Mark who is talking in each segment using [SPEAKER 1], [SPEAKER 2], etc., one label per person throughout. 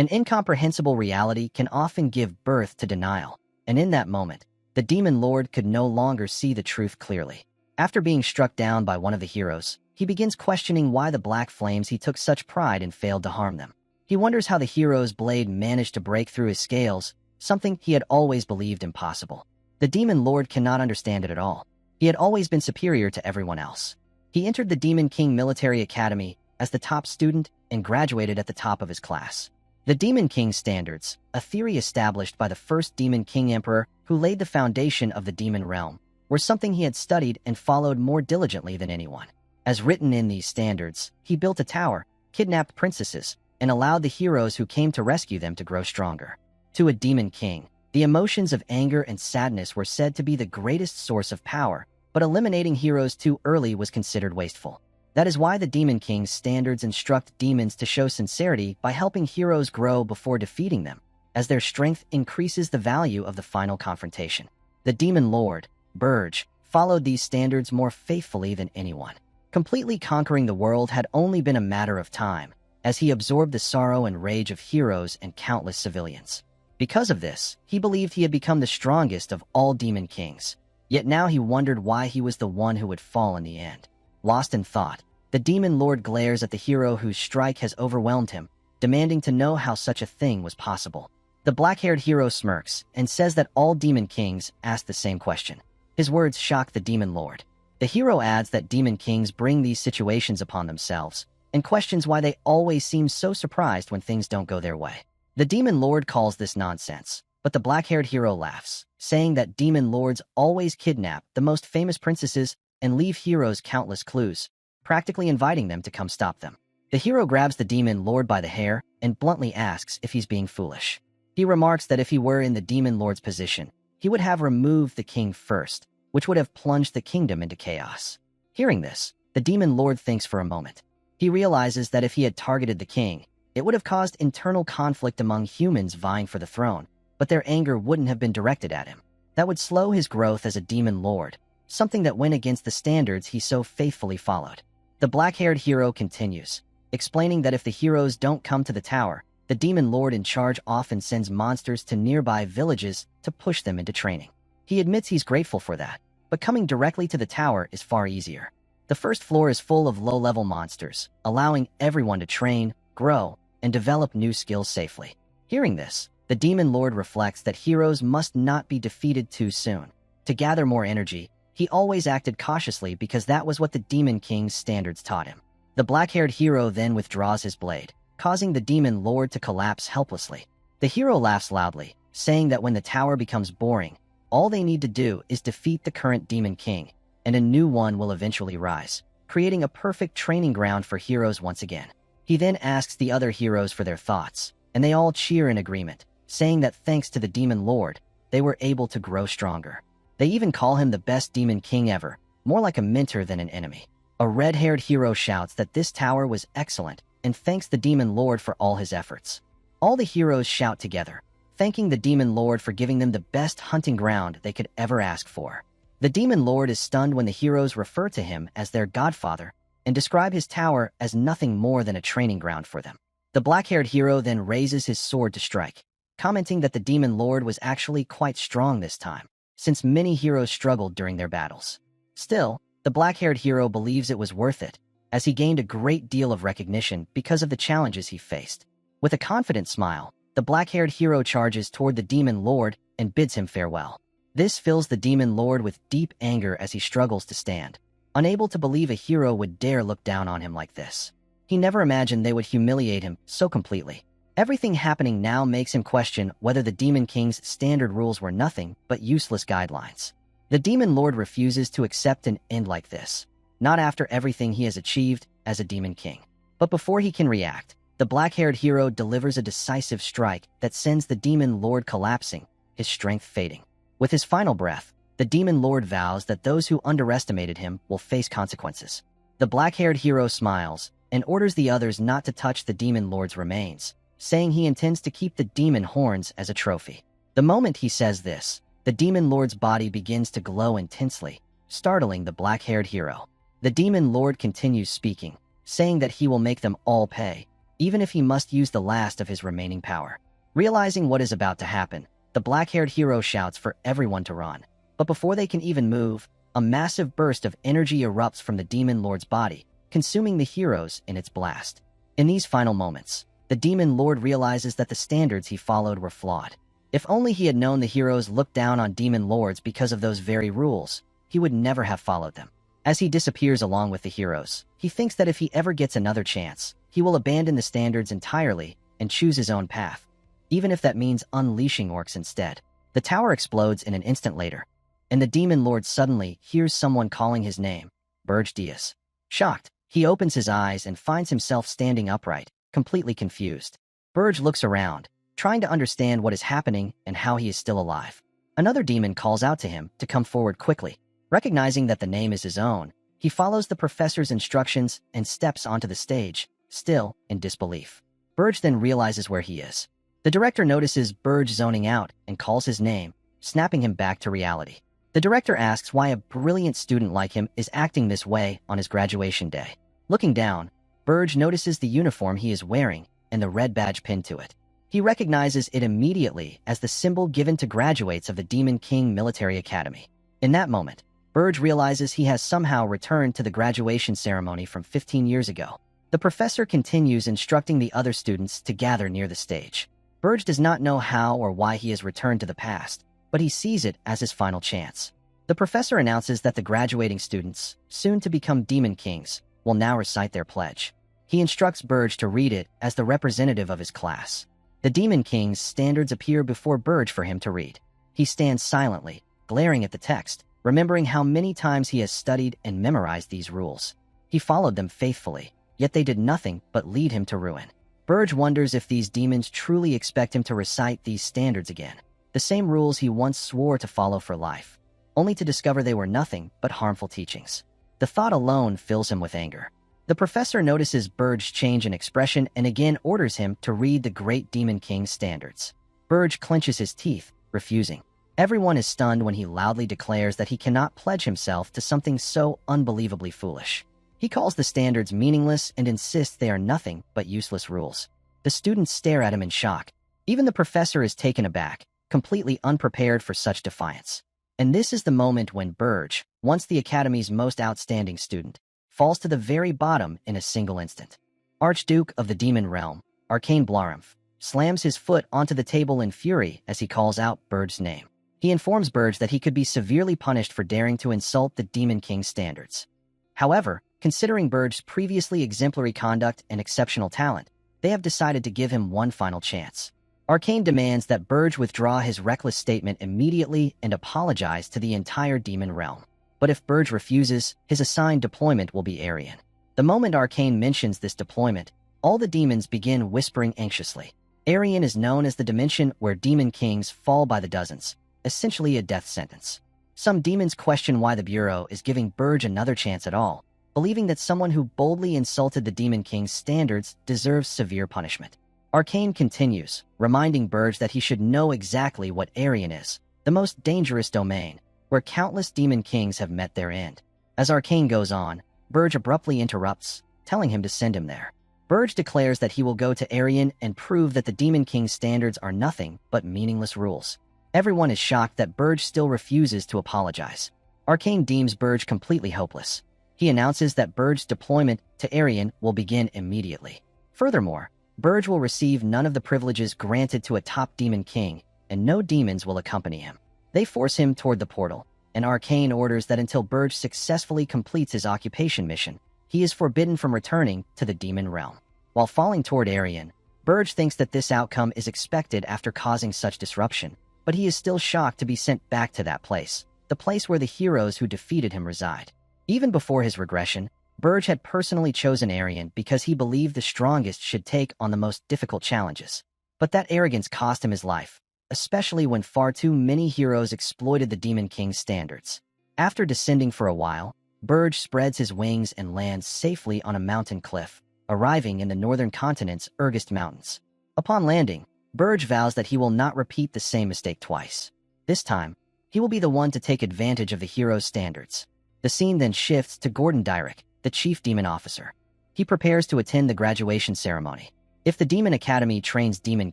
[SPEAKER 1] An incomprehensible reality can often give birth to denial, and in that moment, the demon lord could no longer see the truth clearly. After being struck down by one of the heroes, he begins questioning why the black flames he took such pride in failed to harm them. He wonders how the hero's blade managed to break through his scales, something he had always believed impossible. The demon lord cannot understand it at all. He had always been superior to everyone else. He entered the Demon King Military Academy as the top student and graduated at the top of his class. The Demon King Standards, a theory established by the first Demon King Emperor who laid the foundation of the demon realm, were something he had studied and followed more diligently than anyone. As written in these standards, he built a tower, kidnapped princesses, and allowed the heroes who came to rescue them to grow stronger. To a demon king, the emotions of anger and sadness were said to be the greatest source of power, but eliminating heroes too early was considered wasteful. That is why the Demon King's standards instruct demons to show sincerity by helping heroes grow before defeating them, as their strength increases the value of the final confrontation. The Demon Lord, Burge, followed these standards more faithfully than anyone. Completely conquering the world had only been a matter of time, as he absorbed the sorrow and rage of heroes and countless civilians. Because of this, he believed he had become the strongest of all demon kings. Yet now he wondered why he was the one who would fall in the end. Lost in thought, the demon lord glares at the hero whose strike has overwhelmed him, demanding to know how such a thing was possible. The black-haired hero smirks and says that all demon kings ask the same question. His words shock the demon lord. The hero adds that demon kings bring these situations upon themselves, and questions why they always seem so surprised when things don't go their way. The demon lord calls this nonsense, but the black-haired hero laughs, saying that demon lords always kidnap the most famous princesses and leave heroes countless clues, practically inviting them to come stop them. The hero grabs the demon lord by the hair and bluntly asks if he's being foolish. He remarks that if he were in the demon lord's position, he would have removed the king first, which would have plunged the kingdom into chaos. Hearing this, the demon lord thinks for a moment. He realizes that if he had targeted the king, it would have caused internal conflict among humans vying for the throne, but their anger wouldn't have been directed at him. That would slow his growth as a demon lord, something that went against the standards he so faithfully followed. The black-haired hero continues, explaining that if the heroes don't come to the tower, the demon lord in charge often sends monsters to nearby villages to push them into training. He admits he's grateful for that, but coming directly to the tower is far easier. The first floor is full of low-level monsters, allowing everyone to train, grow, and develop new skills safely. Hearing this, the demon lord reflects that heroes must not be defeated too soon. To gather more energy, he always acted cautiously because that was what the Demon King's standards taught him. The black-haired hero then withdraws his blade, causing the demon lord to collapse helplessly. The hero laughs loudly, saying that when the tower becomes boring, all they need to do is defeat the current Demon King, and a new one will eventually rise, creating a perfect training ground for heroes once again. He then asks the other heroes for their thoughts, and they all cheer in agreement, saying that thanks to the Demon Lord, they were able to grow stronger. They even call him the best Demon King ever, more like a mentor than an enemy. A red-haired hero shouts that this tower was excellent and thanks the Demon Lord for all his efforts. All the heroes shout together, thanking the Demon Lord for giving them the best hunting ground they could ever ask for. The Demon Lord is stunned when the heroes refer to him as their godfather and describe his tower as nothing more than a training ground for them. The black-haired hero then raises his sword to strike, commenting that the Demon Lord was actually quite strong this time, since many heroes struggled during their battles. Still, the black-haired hero believes it was worth it, as he gained a great deal of recognition because of the challenges he faced. With a confident smile, the black-haired hero charges toward the Demon Lord and bids him farewell. This fills the Demon Lord with deep anger as he struggles to stand, unable to believe a hero would dare look down on him like this. He never imagined they would humiliate him so completely. Everything happening now makes him question whether the Demon King's standard rules were nothing but useless guidelines. The Demon Lord refuses to accept an end like this, not after everything he has achieved as a Demon King. But before he can react, the black-haired hero delivers a decisive strike that sends the Demon Lord collapsing, his strength fading. With his final breath, the Demon Lord vows that those who underestimated him will face consequences. The black-haired hero smiles and orders the others not to touch the Demon Lord's remains, saying he intends to keep the demon horns as a trophy. The moment he says this, the Demon Lord's body begins to glow intensely, startling the black-haired hero. The Demon Lord continues speaking, saying that he will make them all pay, even if he must use the last of his remaining power. Realizing what is about to happen, the black-haired hero shouts for everyone to run. But before they can even move, a massive burst of energy erupts from the Demon Lord's body, consuming the heroes in its blast. In these final moments, the Demon Lord realizes that the standards he followed were flawed. If only he had known the heroes looked down on Demon Lords because of those very rules, he would never have followed them. As he disappears along with the heroes, he thinks that if he ever gets another chance, he will abandon the standards entirely and choose his own path, even if that means unleashing orcs instead. The tower explodes in an instant later, and the Demon Lord suddenly hears someone calling his name, Burge Diaz. Shocked, he opens his eyes and finds himself standing upright, completely confused. Burge looks around, trying to understand what is happening and how he is still alive. Another demon calls out to him to come forward quickly. Recognizing that the name is his own, he follows the professor's instructions and steps onto the stage, still in disbelief. Burge then realizes where he is. The director notices Burge zoning out and calls his name, snapping him back to reality. The director asks why a brilliant student like him is acting this way on his graduation day. Looking down, Burge notices the uniform he is wearing and the red badge pinned to it. He recognizes it immediately as the symbol given to graduates of the Demon King Military Academy. In that moment, Burge realizes he has somehow returned to the graduation ceremony from 15 years ago. The professor continues instructing the other students to gather near the stage. Burge does not know how or why he has returned to the past, but he sees it as his final chance. The professor announces that the graduating students, soon to become Demon Kings, will now recite their pledge. He instructs Burge to read it as the representative of his class. The Demon King's standards appear before Burge for him to read. He stands silently, glaring at the text, remembering how many times he has studied and memorized these rules. He followed them faithfully, yet they did nothing but lead him to ruin. Burge wonders if these demons truly expect him to recite these standards again, the same rules he once swore to follow for life, only to discover they were nothing but harmful teachings. The thought alone fills him with anger. The professor notices Burge's change in expression and again orders him to read the great Demon King's standards. Burge clenches his teeth, refusing. Everyone is stunned when he loudly declares that he cannot pledge himself to something so unbelievably foolish. He calls the standards meaningless and insists they are nothing but useless rules. The students stare at him in shock. Even the professor is taken aback, completely unprepared for such defiance. And this is the moment when Burge, once the Academy's most outstanding student, falls to the very bottom in a single instant. Archduke of the Demon Realm, Arcane Blarumph, slams his foot onto the table in fury as he calls out Burge's name. He informs Burge that he could be severely punished for daring to insult the Demon King's standards. However, considering Burge's previously exemplary conduct and exceptional talent, they have decided to give him one final chance. Arcane demands that Burge withdraw his reckless statement immediately and apologize to the entire Demon Realm. But if Burge refuses, his assigned deployment will be Aryan. The moment Arcane mentions this deployment, all the demons begin whispering anxiously. Aryan is known as the dimension where Demon Kings fall by the dozens, essentially a death sentence. Some demons question why the Bureau is giving Burge another chance at all, believing that someone who boldly insulted the Demon King's standards deserves severe punishment. Arcane continues, reminding Burge that he should know exactly what Aryan is, the most dangerous domain, where countless Demon Kings have met their end. As Arcane goes on, Burge abruptly interrupts, telling him to send him there. Burge declares that he will go to Aryan and prove that the Demon King's standards are nothing but meaningless rules. Everyone is shocked that Burge still refuses to apologize. Arcane deems Burge completely hopeless. He announces that Burge's deployment to Aryan will begin immediately. Furthermore, Burge will receive none of the privileges granted to a top Demon King, and no demons will accompany him. They force him toward the portal, and Arcane orders that until Burge successfully completes his occupation mission, he is forbidden from returning to the Demon Realm. While falling toward Aryan, Burge thinks that this outcome is expected after causing such disruption, but he is still shocked to be sent back to that place, the place where the heroes who defeated him reside. Even before his regression, Burge had personally chosen Aryan because he believed the strongest should take on the most difficult challenges. But that arrogance cost him his life, especially when far too many heroes exploited the Demon King's standards. After descending for a while, Burge spreads his wings and lands safely on a mountain cliff, arriving in the northern continent's Urgest Mountains. Upon landing, Burge vows that he will not repeat the same mistake twice. This time, he will be the one to take advantage of the hero's standards. The scene then shifts to Gordon Dyrek, the chief demon officer. He prepares to attend the graduation ceremony. If the Demon Academy trains demon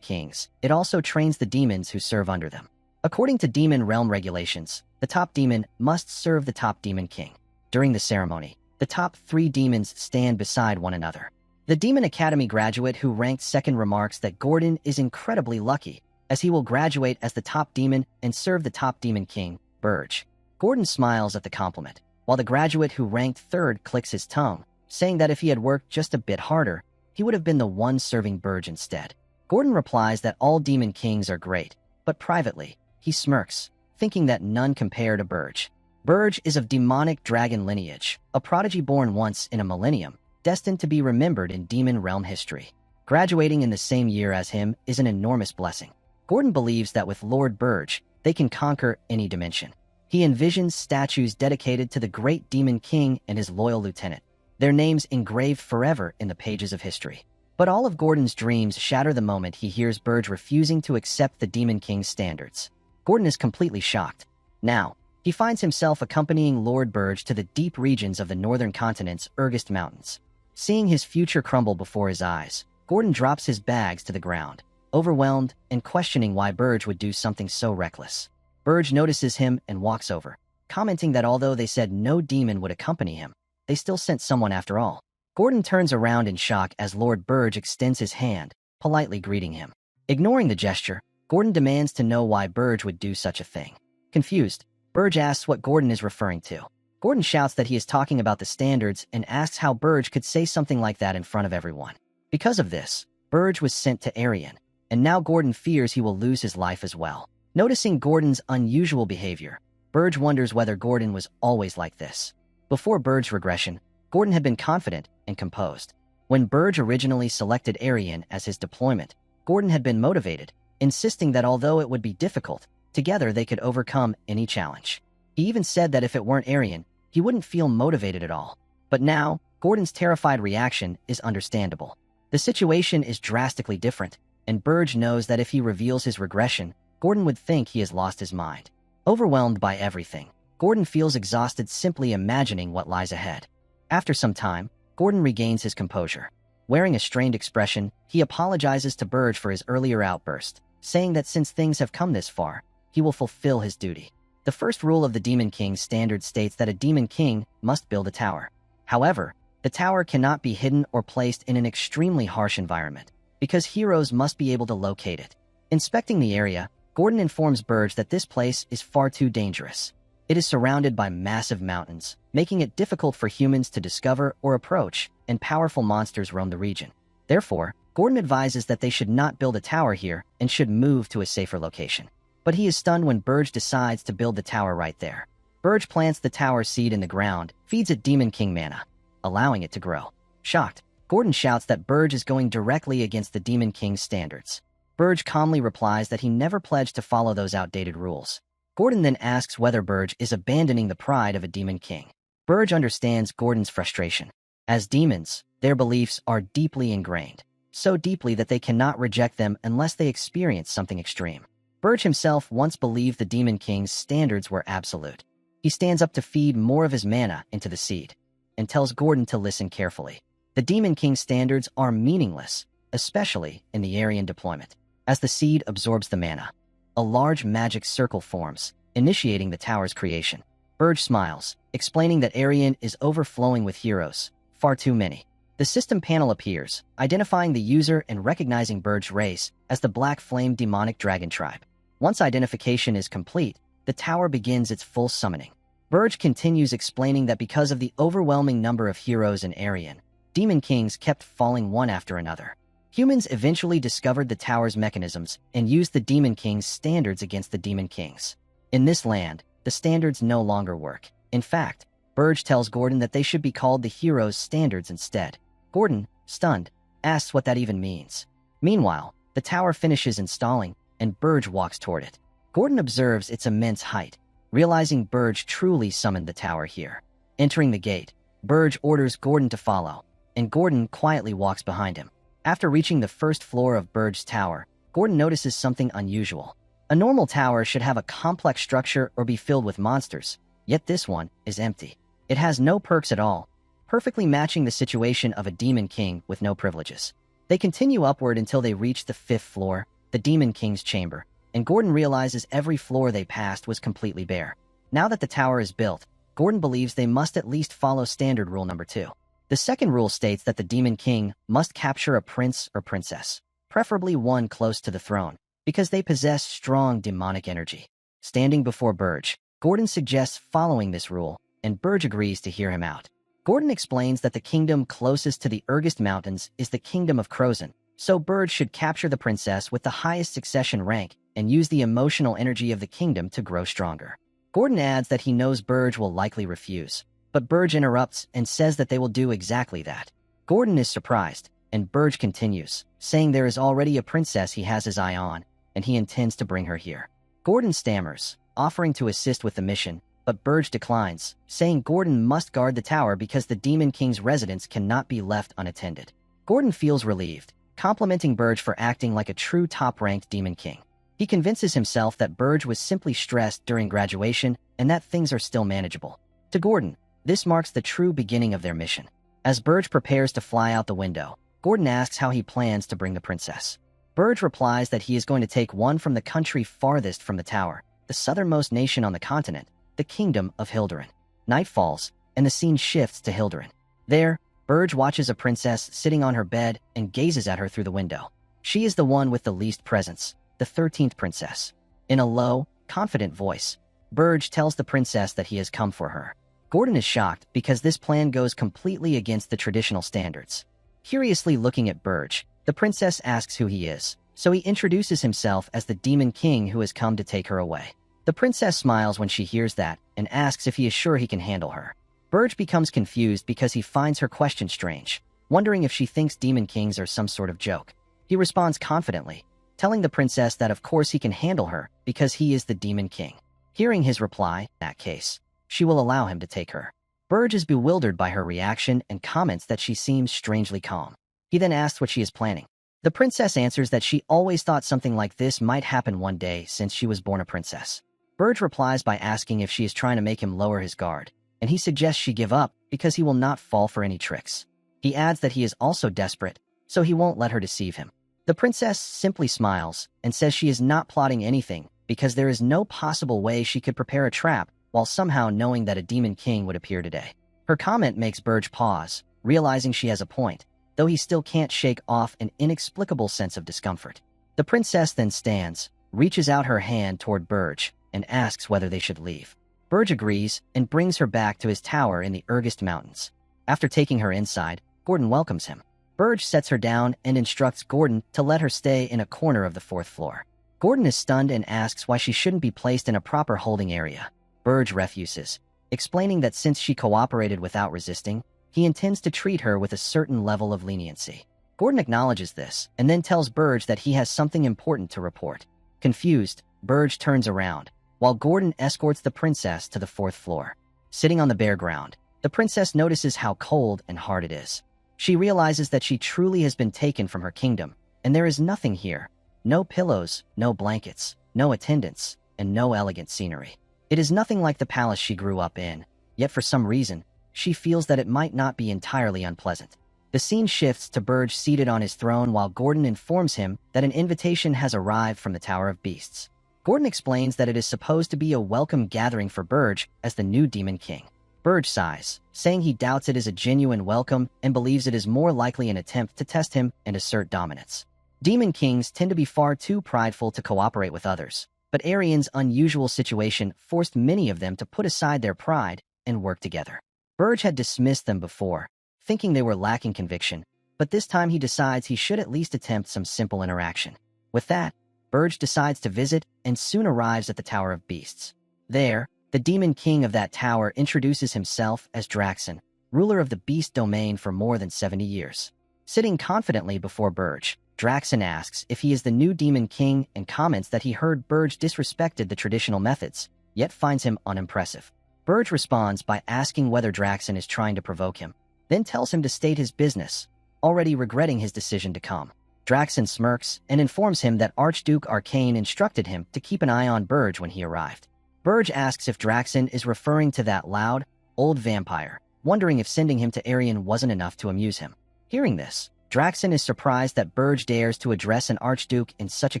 [SPEAKER 1] kings, it also trains the demons who serve under them. According to demon realm regulations, the top demon must serve the top demon king. During the ceremony, the top 3 demons stand beside one another. The Demon Academy graduate who ranked second remarks that Gordon is incredibly lucky, as he will graduate as the top demon and serve the top demon king, Burge. Gordon smiles at the compliment, while the graduate who ranked third clicks his tongue, saying that if he had worked just a bit harder, he would have been the one serving Burge instead. Gordon replies that all demon kings are great, but privately, he smirks, thinking that none compare to Burge. Burge is of demonic dragon lineage, a prodigy born once in a millennium, destined to be remembered in demon realm history. Graduating in the same year as him is an enormous blessing. Gordon believes that with Lord Burge, they can conquer any dimension. He envisions statues dedicated to the great demon king and his loyal lieutenant, their names engraved forever in the pages of history. But all of Gordon's dreams shatter the moment he hears Burge refusing to accept the demon king's standards. Gordon is completely shocked. Now, he finds himself accompanying Lord Burge to the deep regions of the northern continent's Urgest Mountains. Seeing his future crumble before his eyes, Gordon drops his bags to the ground, overwhelmed and questioning why Burge would do something so reckless. Burge notices him and walks over, commenting that although they said no demon would accompany him, they still sent someone after all. Gordon turns around in shock as Lord Burge extends his hand, politely greeting him. Ignoring the gesture, Gordon demands to know why Burge would do such a thing. Confused, Burge asks what Gordon is referring to. Gordon shouts that he is talking about the standards and asks how Burge could say something like that in front of everyone. Because of this, Burge was sent to Arian, and now Gordon fears he will lose his life as well. Noticing Gordon's unusual behavior, Burge wonders whether Gordon was always like this. Before Burge's regression, Gordon had been confident and composed. When Burge originally selected Arian as his deployment, Gordon had been motivated, insisting that although it would be difficult, together they could overcome any challenge. He even said that if it weren't Arian, he wouldn't feel motivated at all. But now, Gordon's terrified reaction is understandable. The situation is drastically different, and Burge knows that if he reveals his regression, Gordon would think he has lost his mind. Overwhelmed by everything, Gordon feels exhausted simply imagining what lies ahead. After some time, Gordon regains his composure. Wearing a strained expression, he apologizes to Burge for his earlier outburst, saying that since things have come this far, he will fulfill his duty. The first rule of the Demon King's standard states that a Demon King must build a tower. However, the tower cannot be hidden or placed in an extremely harsh environment, because heroes must be able to locate it. Inspecting the area, Gordon informs Burge that this place is far too dangerous. It is surrounded by massive mountains, making it difficult for humans to discover or approach, and powerful monsters roam the region. Therefore, Gordon advises that they should not build a tower here and should move to a safer location. But he is stunned when Burge decides to build the tower right there. Burge plants the tower seed in the ground, feeds it Demon King mana, allowing it to grow. Shocked, Gordon shouts that Burge is going directly against the Demon King's standards. Burge calmly replies that he never pledged to follow those outdated rules. Gordon then asks whether Burge is abandoning the pride of a Demon King. Burge understands Gordon's frustration. As demons, their beliefs are deeply ingrained, so deeply that they cannot reject them unless they experience something extreme. Burge himself once believed the Demon King's standards were absolute. He stands up to feed more of his mana into the seed, and tells Gordon to listen carefully. The Demon King's standards are meaningless, especially in the Aryan deployment. As the seed absorbs the mana, a large magic circle forms, initiating the tower's creation. Burge smiles, explaining that Aryan is overflowing with heroes, far too many. The system panel appears, identifying the user and recognizing Burge's race as the Black Flame Demonic Dragon Tribe. Once identification is complete, the tower begins its full summoning. Burge continues explaining that because of the overwhelming number of heroes in Aryan, Demon Kings kept falling one after another. Humans eventually discovered the tower's mechanisms and used the Demon King's standards against the Demon Kings. In this land, the standards no longer work. In fact, Burge tells Gordon that they should be called the heroes' standards instead. Gordon, stunned, asks what that even means. Meanwhile, the tower finishes installing, and Burge walks toward it. Gordon observes its immense height, realizing Burge truly summoned the tower here. Entering the gate, Burge orders Gordon to follow, and Gordon quietly walks behind him. After reaching the first floor of Burge's tower, Gordon notices something unusual. A normal tower should have a complex structure or be filled with monsters, yet this one is empty. It has no perks at all, perfectly matching the situation of a Demon King with no privileges. They continue upward until they reach the 5th floor, the Demon King's chamber, and Gordon realizes every floor they passed was completely bare. Now that the tower is built, Gordon believes they must at least follow standard rule number 2. The second rule states that the Demon King must capture a prince or princess, preferably one close to the throne, because they possess strong demonic energy. Standing before Burge, Gordon suggests following this rule, and Burge agrees to hear him out. Gordon explains that the kingdom closest to the Urgest Mountains is the Kingdom of Crozon, so Burge should capture the princess with the highest succession rank and use the emotional energy of the kingdom to grow stronger. Gordon adds that he knows Burge will likely refuse, but Burge interrupts and says that they will do exactly that. Gordon is surprised, and Burge continues, saying there is already a princess he has his eye on, and he intends to bring her here. Gordon stammers, offering to assist with the mission, but Burge declines, saying Gordon must guard the tower because the Demon King's residence cannot be left unattended. Gordon feels relieved, complimenting Burge for acting like a true top-ranked Demon King. He convinces himself that Burge was simply stressed during graduation and that things are still manageable. To Gordon, this marks the true beginning of their mission. As Burge prepares to fly out the window, Gordon asks how he plans to bring the princess. Burge replies that he is going to take one from the country farthest from the tower, the southernmost nation on the continent, the Kingdom of Hilderin. Night falls, and the scene shifts to Hilderin. There, Burge watches a princess sitting on her bed and gazes at her through the window. She is the one with the least presence, the 13th princess. In a low, confident voice, Burge tells the princess that he has come for her. Gordon is shocked because this plan goes completely against the traditional standards. Curiously looking at Burge, the princess asks who he is, so he introduces himself as the Demon King who has come to take her away. The princess smiles when she hears that and asks if he is sure he can handle her. Burge becomes confused because he finds her question strange, wondering if she thinks Demon Kings are some sort of joke. He responds confidently, telling the princess that of course he can handle her because he is the Demon King. Hearing his reply, in that case, she will allow him to take her. Burge is bewildered by her reaction and comments that she seems strangely calm. He then asks what she is planning. The princess answers that she always thought something like this might happen one day since she was born a princess. Burge replies by asking if she is trying to make him lower his guard, and he suggests she give up because he will not fall for any tricks. He adds that he is also desperate, so he won't let her deceive him. The princess simply smiles and says she is not plotting anything because there is no possible way she could prepare a trap while somehow knowing that a Demon King would appear today. Her comment makes Burge pause, realizing she has a point, though he still can't shake off an inexplicable sense of discomfort. The princess then stands, reaches out her hand toward Burge, and asks whether they should leave. Burge agrees and brings her back to his tower in the Urgest Mountains. After taking her inside, Gordon welcomes him. Burge sets her down and instructs Gordon to let her stay in a corner of the 4th floor. Gordon is stunned and asks why she shouldn't be placed in a proper holding area. Burge refuses, explaining that since she cooperated without resisting, he intends to treat her with a certain level of leniency. Gordon acknowledges this and then tells Burge that he has something important to report. Confused, Burge turns around, while Gordon escorts the princess to the 4th floor. Sitting on the bare ground, the princess notices how cold and hard it is. She realizes that she truly has been taken from her kingdom, and there is nothing here. No pillows, no blankets, no attendants, and no elegant scenery. It is nothing like the palace she grew up in, yet for some reason, she feels that it might not be entirely unpleasant. The scene shifts to Burge seated on his throne while Gordon informs him that an invitation has arrived from the Tower of Beasts. Gordon explains that it is supposed to be a welcome gathering for Burge as the new Demon King. Burge sighs, saying he doubts it is a genuine welcome and believes it is more likely an attempt to test him and assert dominance. Demon Kings tend to be far too prideful to cooperate with others, but Arian's unusual situation forced many of them to put aside their pride and work together. Burge had dismissed them before, thinking they were lacking conviction, but this time he decides he should at least attempt some simple interaction. With that, Burge decides to visit and soon arrives at the Tower of Beasts. There, the Demon King of that tower introduces himself as Draxon, ruler of the Beast domain for more than 70 years. Sitting confidently before Burge, Draxon asks if he is the new Demon King and comments that he heard Burge disrespected the traditional methods, yet finds him unimpressive. Burge responds by asking whether Draxon is trying to provoke him, then tells him to state his business, already regretting his decision to come. Draxon smirks and informs him that Archduke Arcane instructed him to keep an eye on Burge when he arrived. Burge asks if Draxon is referring to that loud, old vampire, wondering if sending him to Arian wasn't enough to amuse him. Hearing this, Draxen is surprised that Burge dares to address an archduke in such a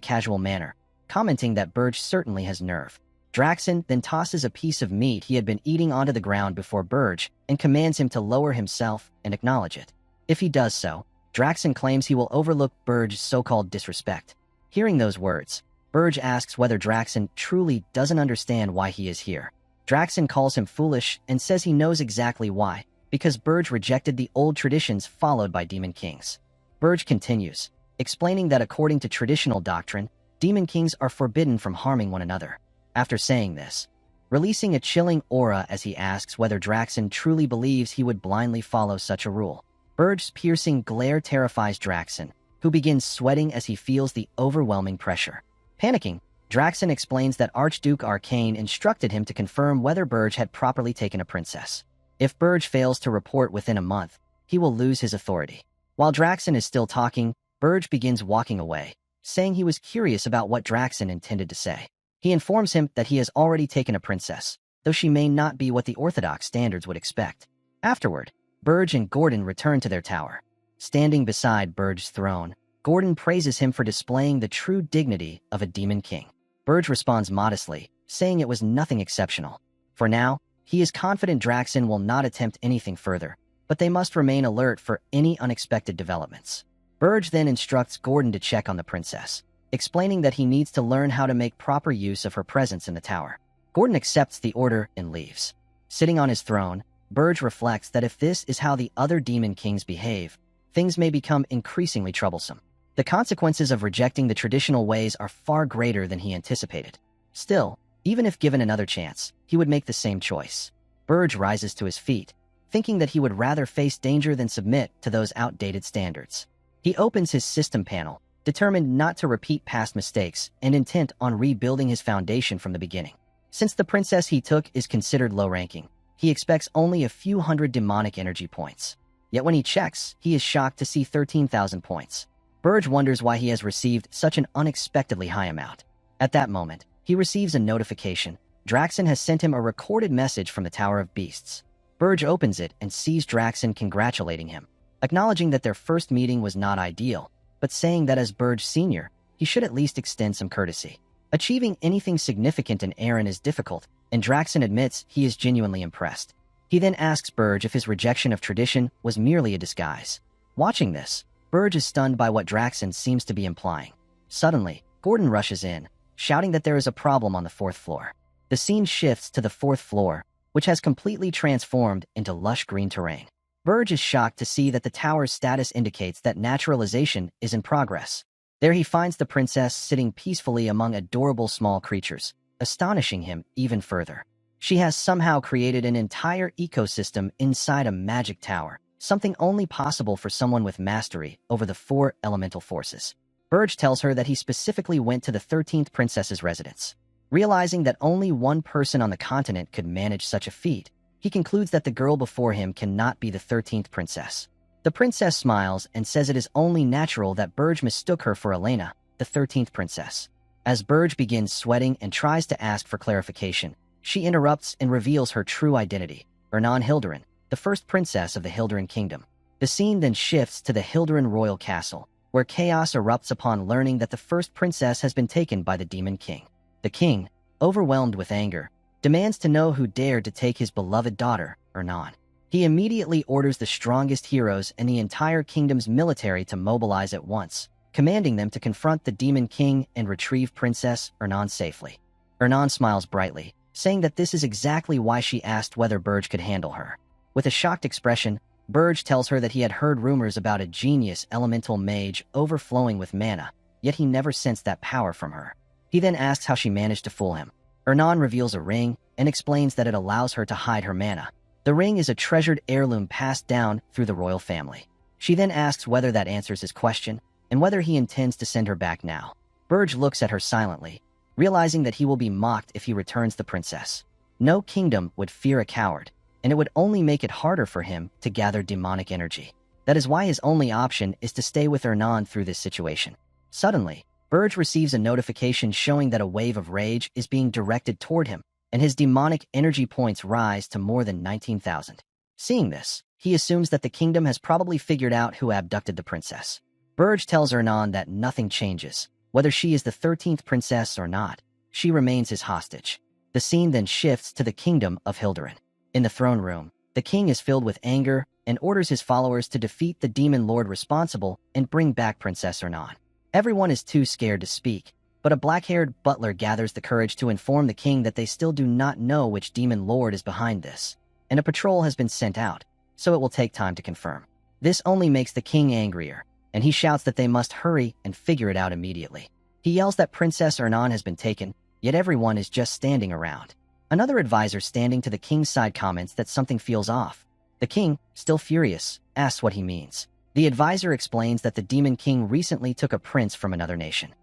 [SPEAKER 1] casual manner, commenting that Burge certainly has nerve. Draxen then tosses a piece of meat he had been eating onto the ground before Burge and commands him to lower himself and acknowledge it. If he does so, Draxen claims he will overlook Burge's so-called disrespect. Hearing those words, Burge asks whether Draxen truly doesn't understand why he is here. Draxen calls him foolish and says he knows exactly why, because Burge rejected the old traditions followed by demon kings. Burge continues, explaining that according to traditional doctrine, demon kings are forbidden from harming one another. After saying this, releasing a chilling aura as he asks whether Draxen truly believes he would blindly follow such a rule. Burge's piercing glare terrifies Draxen, who begins sweating as he feels the overwhelming pressure. Panicking, Draxen explains that Archduke Arcane instructed him to confirm whether Burge had properly taken a princess. If Burge fails to report within a month, he will lose his authority. While Draxen is still talking, Burge begins walking away, saying he was curious about what Draxen intended to say. He informs him that he has already taken a princess, though she may not be what the orthodox standards would expect. Afterward, Burge and Gordon return to their tower. Standing beside Burge's throne, Gordon praises him for displaying the true dignity of a demon king. Burge responds modestly, saying it was nothing exceptional. For now, he is confident Draxen will not attempt anything further, but they must remain alert for any unexpected developments. Burge then instructs Gordon to check on the princess, explaining that he needs to learn how to make proper use of her presence in the tower. Gordon accepts the order and leaves. Sitting on his throne, Burge reflects that if this is how the other demon kings behave, things may become increasingly troublesome. The consequences of rejecting the traditional ways are far greater than he anticipated. Still, even if given another chance, he would make the same choice. Burge rises to his feet, thinking that he would rather face danger than submit to those outdated standards. He opens his system panel, determined not to repeat past mistakes and intent on rebuilding his foundation from the beginning. Since the princess he took is considered low-ranking, he expects only a few hundred demonic energy points. Yet when he checks, he is shocked to see 13,000 points. Burge wonders why he has received such an unexpectedly high amount. At that moment, he receives a notification. Draxen has sent him a recorded message from the Tower of Beasts. Burge opens it and sees Draxen congratulating him, acknowledging that their first meeting was not ideal, but saying that as Burge Sr., he should at least extend some courtesy. Achieving anything significant in Eren is difficult, and Draxen admits he is genuinely impressed. He then asks Burge if his rejection of tradition was merely a disguise. Watching this, Burge is stunned by what Draxen seems to be implying. Suddenly, Gordon rushes in, shouting that there is a problem on the 4th floor. The scene shifts to the 4th floor, which has completely transformed into lush green terrain. Burge is shocked to see that the tower's status indicates that naturalization is in progress. There he finds the princess sitting peacefully among adorable small creatures, astonishing him even further. She has somehow created an entire ecosystem inside a magic tower, something only possible for someone with mastery over the 4 elemental forces. Burge tells her that he specifically went to the 13th princess's residence. Realizing that only one person on the continent could manage such a feat, he concludes that the girl before him cannot be the 13th princess. The princess smiles and says it is only natural that Burge mistook her for Elena, the 13th princess. As Burge begins sweating and tries to ask for clarification, she interrupts and reveals her true identity, Ernan Hildurin, the first princess of the Hildurin kingdom. The scene then shifts to the Hildurin royal castle, where chaos erupts upon learning that the first princess has been taken by the Demon King. The king, overwhelmed with anger, demands to know who dared to take his beloved daughter, Ernan. He immediately orders the strongest heroes and the entire kingdom's military to mobilize at once, commanding them to confront the Demon King and retrieve Princess Ernan safely. Ernan smiles brightly, saying that this is exactly why she asked whether Burge could handle her. With a shocked expression, Burge tells her that he had heard rumors about a genius elemental mage overflowing with mana, yet he never sensed that power from her. He then asks how she managed to fool him. Ernan reveals a ring and explains that it allows her to hide her mana. The ring is a treasured heirloom passed down through the royal family. She then asks whether that answers his question and whether he intends to send her back now. Burge looks at her silently, realizing that he will be mocked if he returns the princess. No kingdom would fear a coward, and it would only make it harder for him to gather demonic energy. That is why his only option is to stay with Ernan through this situation. Suddenly, Burge receives a notification showing that a wave of rage is being directed toward him, and his demonic energy points rise to more than 19,000. Seeing this, he assumes that the kingdom has probably figured out who abducted the princess. Burge tells Ernan that nothing changes. Whether she is the 13th princess or not, she remains his hostage. The scene then shifts to the kingdom of Hilderin. In the throne room, the king is filled with anger and orders his followers to defeat the demon lord responsible and bring back Princess Ernan. Everyone is too scared to speak, but a black-haired butler gathers the courage to inform the king that they still do not know which demon lord is behind this, and a patrol has been sent out, so it will take time to confirm. This only makes the king angrier, and he shouts that they must hurry and figure it out immediately. He yells that Princess Ernan has been taken, yet everyone is just standing around. Another advisor standing to the king's side comments that something feels off. The king, still furious, asks what he means. The advisor explains that the demon king recently took a prince from another nation,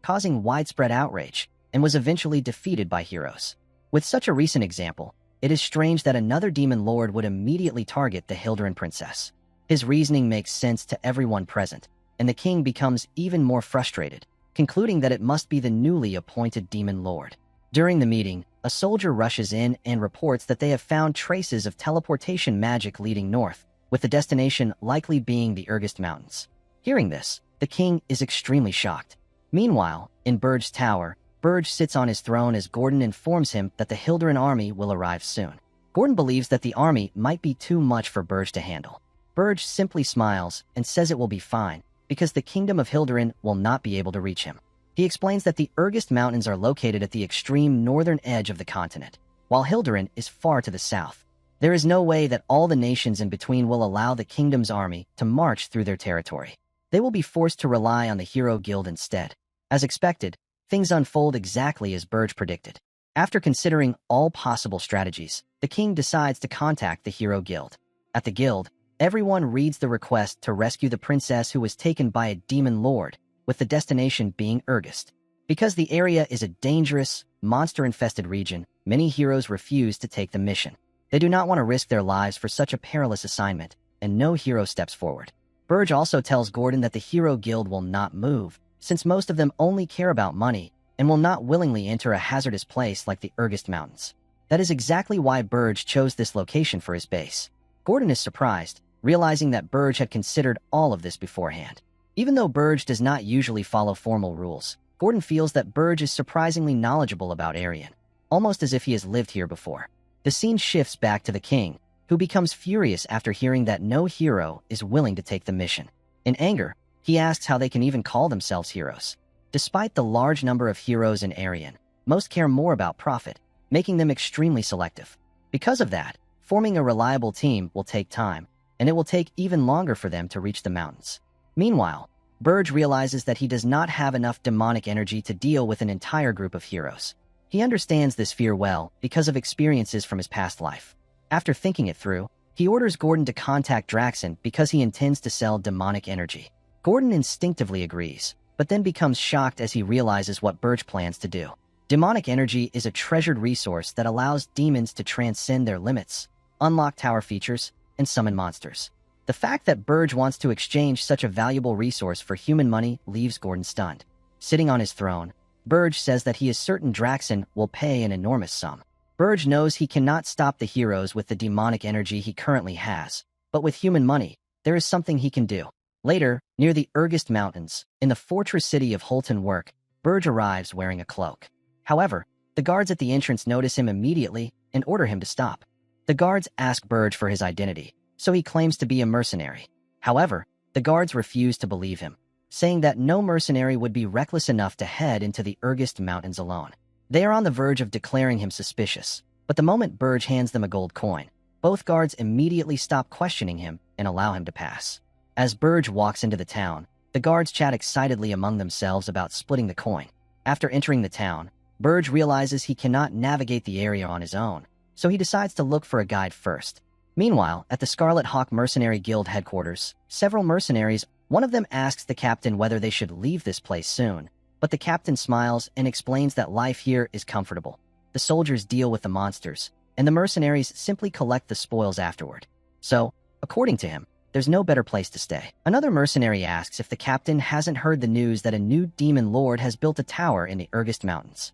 [SPEAKER 1] causing widespread outrage, and was eventually defeated by heroes. With such a recent example, it is strange that another demon lord would immediately target the Hilderin princess. His reasoning makes sense to everyone present, and the king becomes even more frustrated, concluding that it must be the newly appointed demon lord. During the meeting, a soldier rushes in and reports that they have found traces of teleportation magic leading north, with the destination likely being the Urgest Mountains. Hearing this, the king is extremely shocked. Meanwhile, in Burge's tower, Burge sits on his throne as Gordon informs him that the Hilderin army will arrive soon. Gordon believes that the army might be too much for Burge to handle. Burge simply smiles and says it will be fine, because the kingdom of Hilderin will not be able to reach him. He explains that the Urgest Mountains are located at the extreme northern edge of the continent, while Hilderin is far to the south. There is no way that all the nations in between will allow the kingdom's army to march through their territory. They will be forced to rely on the Hero Guild instead. As expected, things unfold exactly as Burge predicted. After considering all possible strategies, the king decides to contact the Hero Guild. At the guild, everyone reads the request to rescue the princess who was taken by a demon lord, with the destination being Urgest. Because the area is a dangerous, monster-infested region, many heroes refuse to take the mission. They do not want to risk their lives for such a perilous assignment, and no hero steps forward. Burge also tells Gordon that the Hero Guild will not move, since most of them only care about money and will not willingly enter a hazardous place like the Urgest Mountains. That is exactly why Burge chose this location for his base. Gordon is surprised, realizing that Burge had considered all of this beforehand. Even though Burge does not usually follow formal rules, Gordon feels that Burge is surprisingly knowledgeable about Arian, almost as if he has lived here before. The scene shifts back to the king, who becomes furious after hearing that no hero is willing to take the mission. In anger, he asks how they can even call themselves heroes. Despite the large number of heroes in Arian, most care more about profit, making them extremely selective. Because of that, forming a reliable team will take time, and it will take even longer for them to reach the mountains. Meanwhile, Burge realizes that he does not have enough demonic energy to deal with an entire group of heroes. He understands this fear well because of experiences from his past life. After thinking it through, he orders Gordon to contact Draxon because he intends to sell demonic energy. Gordon instinctively agrees, but then becomes shocked as he realizes what Burge plans to do. Demonic energy is a treasured resource that allows demons to transcend their limits, unlock tower features, and summon monsters. The fact that Burge wants to exchange such a valuable resource for human money leaves Gordon stunned. Sitting on his throne, Burge says that he is certain Draxon will pay an enormous sum. Burge knows he cannot stop the heroes with the demonic energy he currently has, but with human money, there is something he can do. Later, near the Urgest Mountains, in the fortress city of Holton Work, Burge arrives wearing a cloak. However, the guards at the entrance notice him immediately and order him to stop. The guards ask Burge for his identity, so he claims to be a mercenary. However, the guards refuse to believe him, saying that no mercenary would be reckless enough to head into the Urgest Mountains alone. They are on the verge of declaring him suspicious, but the moment Burge hands them a gold coin, both guards immediately stop questioning him and allow him to pass. As Burge walks into the town, the guards chat excitedly among themselves about splitting the coin. After entering the town, Burge realizes he cannot navigate the area on his own, so he decides to look for a guide first. Meanwhile, at the Scarlet Hawk Mercenary Guild headquarters, several mercenaries, one of them asks the captain whether they should leave this place soon, but the captain smiles and explains that life here is comfortable. The soldiers deal with the monsters, and the mercenaries simply collect the spoils afterward. So, according to him, there's no better place to stay. Another mercenary asks if the captain hasn't heard the news that a new demon lord has built a tower in the Urgest Mountains.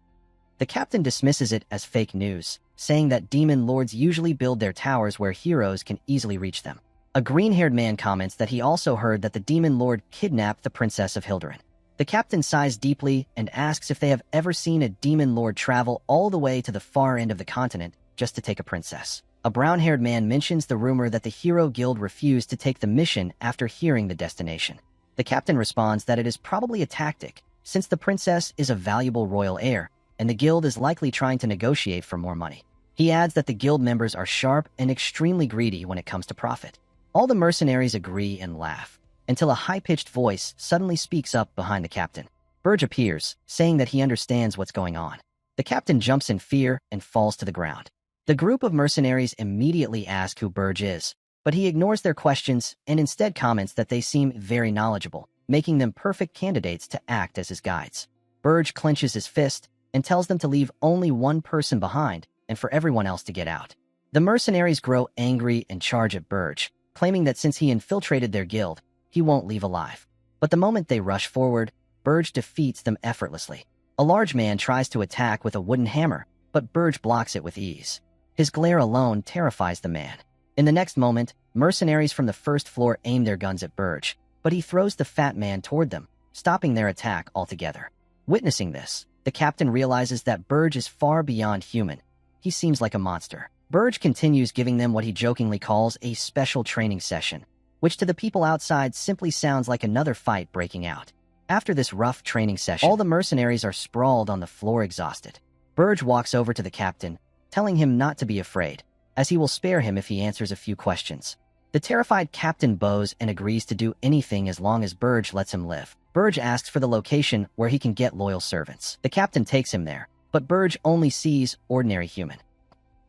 [SPEAKER 1] The captain dismisses it as fake news, saying that demon lords usually build their towers where heroes can easily reach them. A green-haired man comments that he also heard that the demon lord kidnapped the princess of Hilderin. The captain sighs deeply and asks if they have ever seen a demon lord travel all the way to the far end of the continent just to take a princess. A brown-haired man mentions the rumor that the Hero Guild refused to take the mission after hearing the destination. The captain responds that it is probably a tactic, since the princess is a valuable royal heir, and the guild is likely trying to negotiate for more money. He adds that the guild members are sharp and extremely greedy when it comes to profit. All the mercenaries agree and laugh, until a high-pitched voice suddenly speaks up behind the captain. Burge appears, saying that he understands what's going on. The captain jumps in fear and falls to the ground. The group of mercenaries immediately ask who Burge is, but he ignores their questions and instead comments that they seem very knowledgeable, making them perfect candidates to act as his guides. Burge clenches his fist and tells them to leave only one person behind and for everyone else to get out. The mercenaries grow angry and charge at Burge, claiming that since he infiltrated their guild, he won't leave alive. But the moment they rush forward, Burge defeats them effortlessly. A large man tries to attack with a wooden hammer, but Burge blocks it with ease. His glare alone terrifies the man. In the next moment, mercenaries from the first floor aim their guns at Burge, but he throws the fat man toward them, stopping their attack altogether. Witnessing this, the captain realizes that Burge is far beyond human. He seems like a monster. Burge continues giving them what he jokingly calls a special training session, which to the people outside simply sounds like another fight breaking out. After this rough training session, all the mercenaries are sprawled on the floor exhausted. Burge walks over to the captain, telling him not to be afraid, as he will spare him if he answers a few questions. The terrified captain bows and agrees to do anything as long as Burge lets him live. Burge asks for the location where he can get loyal servants. The captain takes him there, but Burge only sees ordinary human.